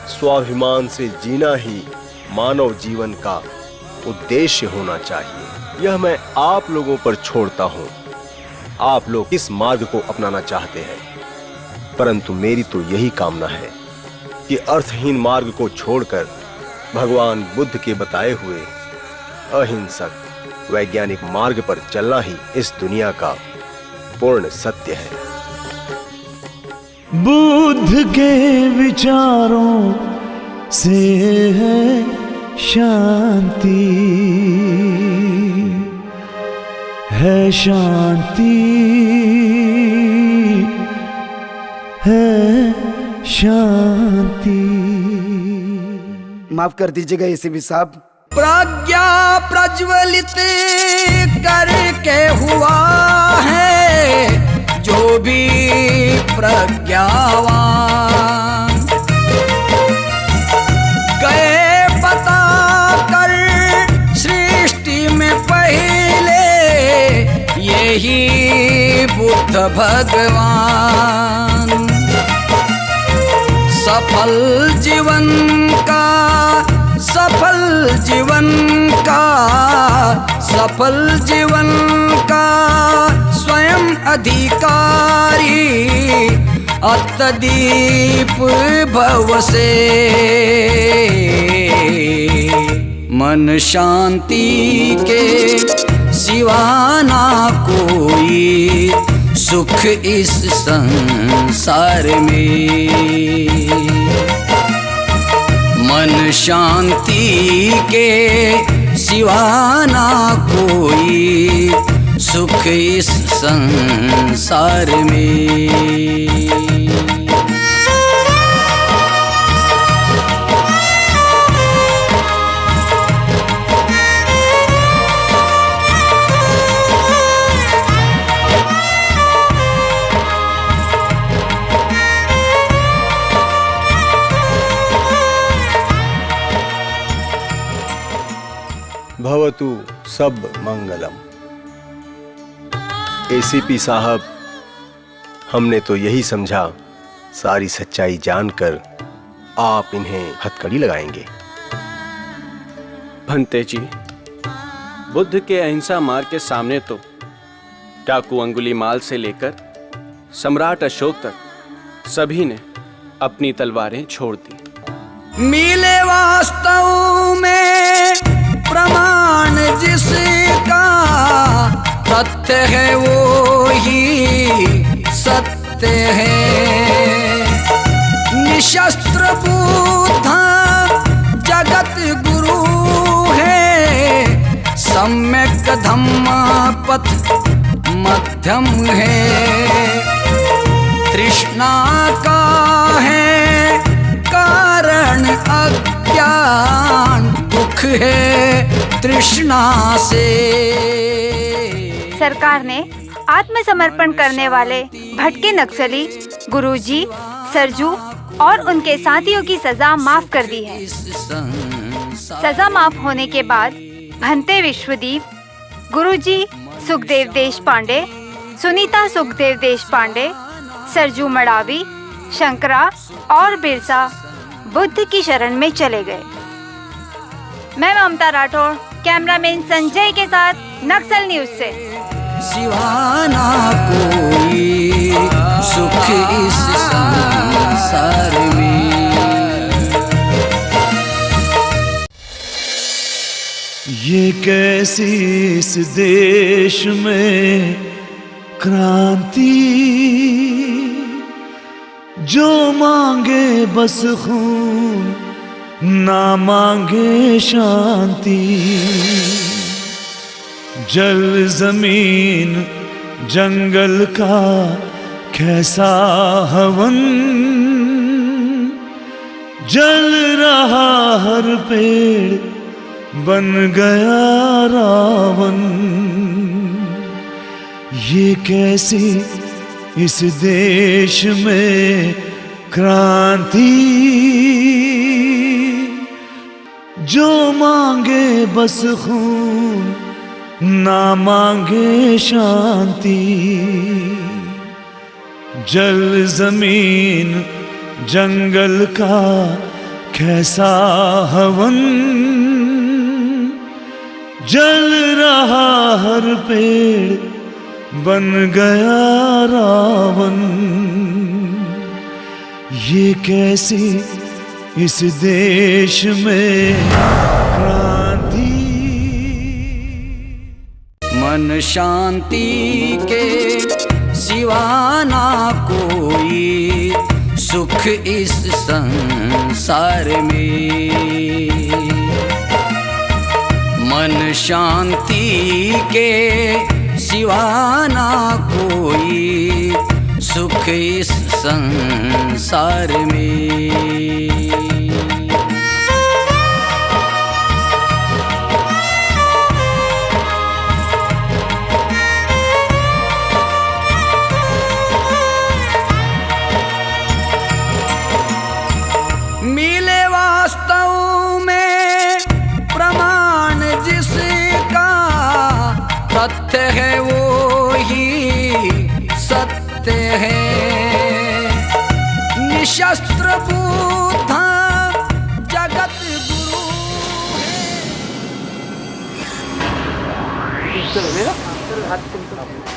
स्वाभिमान से जीना ही मानव जीवन का उद्देश्य होना चाहिए। यह मैं आप लोगों पर छोड़ता हूँ। आप लोग किस मार्ग को अपनाना चाहते हैं, परंतु मेरी तो यही कामना है कि अर्थहीन मार्ग को छोड़कर भगवान बुद्ध के बताए हुए अहिंसक वैज्ञानिक मार्ग पर चलना ही इस दुनिया का पूर्ण सत्य है। बुद्ध के विचारों से है शांति, है शांति, है शांति। माफ कर दीजिएगा एसीपी साहब। प्रज्ञा प्रज्वलित करके हुआ है जो भी प्रज्ञावान, गए बता कर सृष्टि में पहले यही बुद्ध भगवान। सफल जीवन का, सफल जीवन का, सफल जीवन का स्वयं अधिकारी अत्तदीप भव से। मन शांति के सिवा ना कोई सुख इस संसार में। मन शांति के सिवा ना कोई सुख इस संसार में। भवतु सब मंगलम। एसीपी साहब, हमने तो यही समझा सारी सच्चाई जानकर आप इन्हें हथकड़ी लगाएंगे। भंते जी, बुद्ध के अहिंसा मार्ग के सामने तो डाकू अंगुलीमाल से लेकर सम्राट अशोक तक सभी ने अपनी तलवारें छोड़ दी। मिले वास्तव में प्रमाण जिसका तथ्य है वो ही सत्य है। निशस्त्र बुद्ध जगत गुरु है, सम्यक धम्म पथ मध्यम है। तृष्णा का है कारण अज्ञान, दुख है तृष्णा से। सरकार ने आत्मसमर्पण करने वाले भटके नक्सली गुरुजी, सरजू और उनके साथियों की सजा माफ कर दी है। सजा माफ होने के बाद भंते विश्वदीप, गुरुजी सुखदेव देश पांडे, सुनीता सुखदेव देश पांडे, सरजू मडावी, शंकरा और बिरसा बुद्ध की शरण में चले गए। मैं ममता राठौड़, कैमरामैन संजय के साथ नक्सल न्यूज से। सिवाना कोई सुख इस संसार में। ये कैसी इस देश में क्रांति, जो मांगे बस खून ना मांगे शांति। जल जमीन जंगल का कैसा हवन, जल रहा हर पेड़ बन गया रावण। ये कैसी इस देश में क्रांति, जो मांगे बस खून ना मांगे शांति। जल जमीन जंगल का कैसा हवन, जल रहा हर पेड़ बन गया रावण। ये कैसी इस देश में क्रांति। मन शांति के सिवा ना कोई सुख इस संसार में। मन शांति के सिवा ना कोई सुख इस संसार में। मिले वास्तव में प्रमाण जिसका, सत्य है वो ही सत्य है। निशस्त्र बुद्ध जगत गुरु है।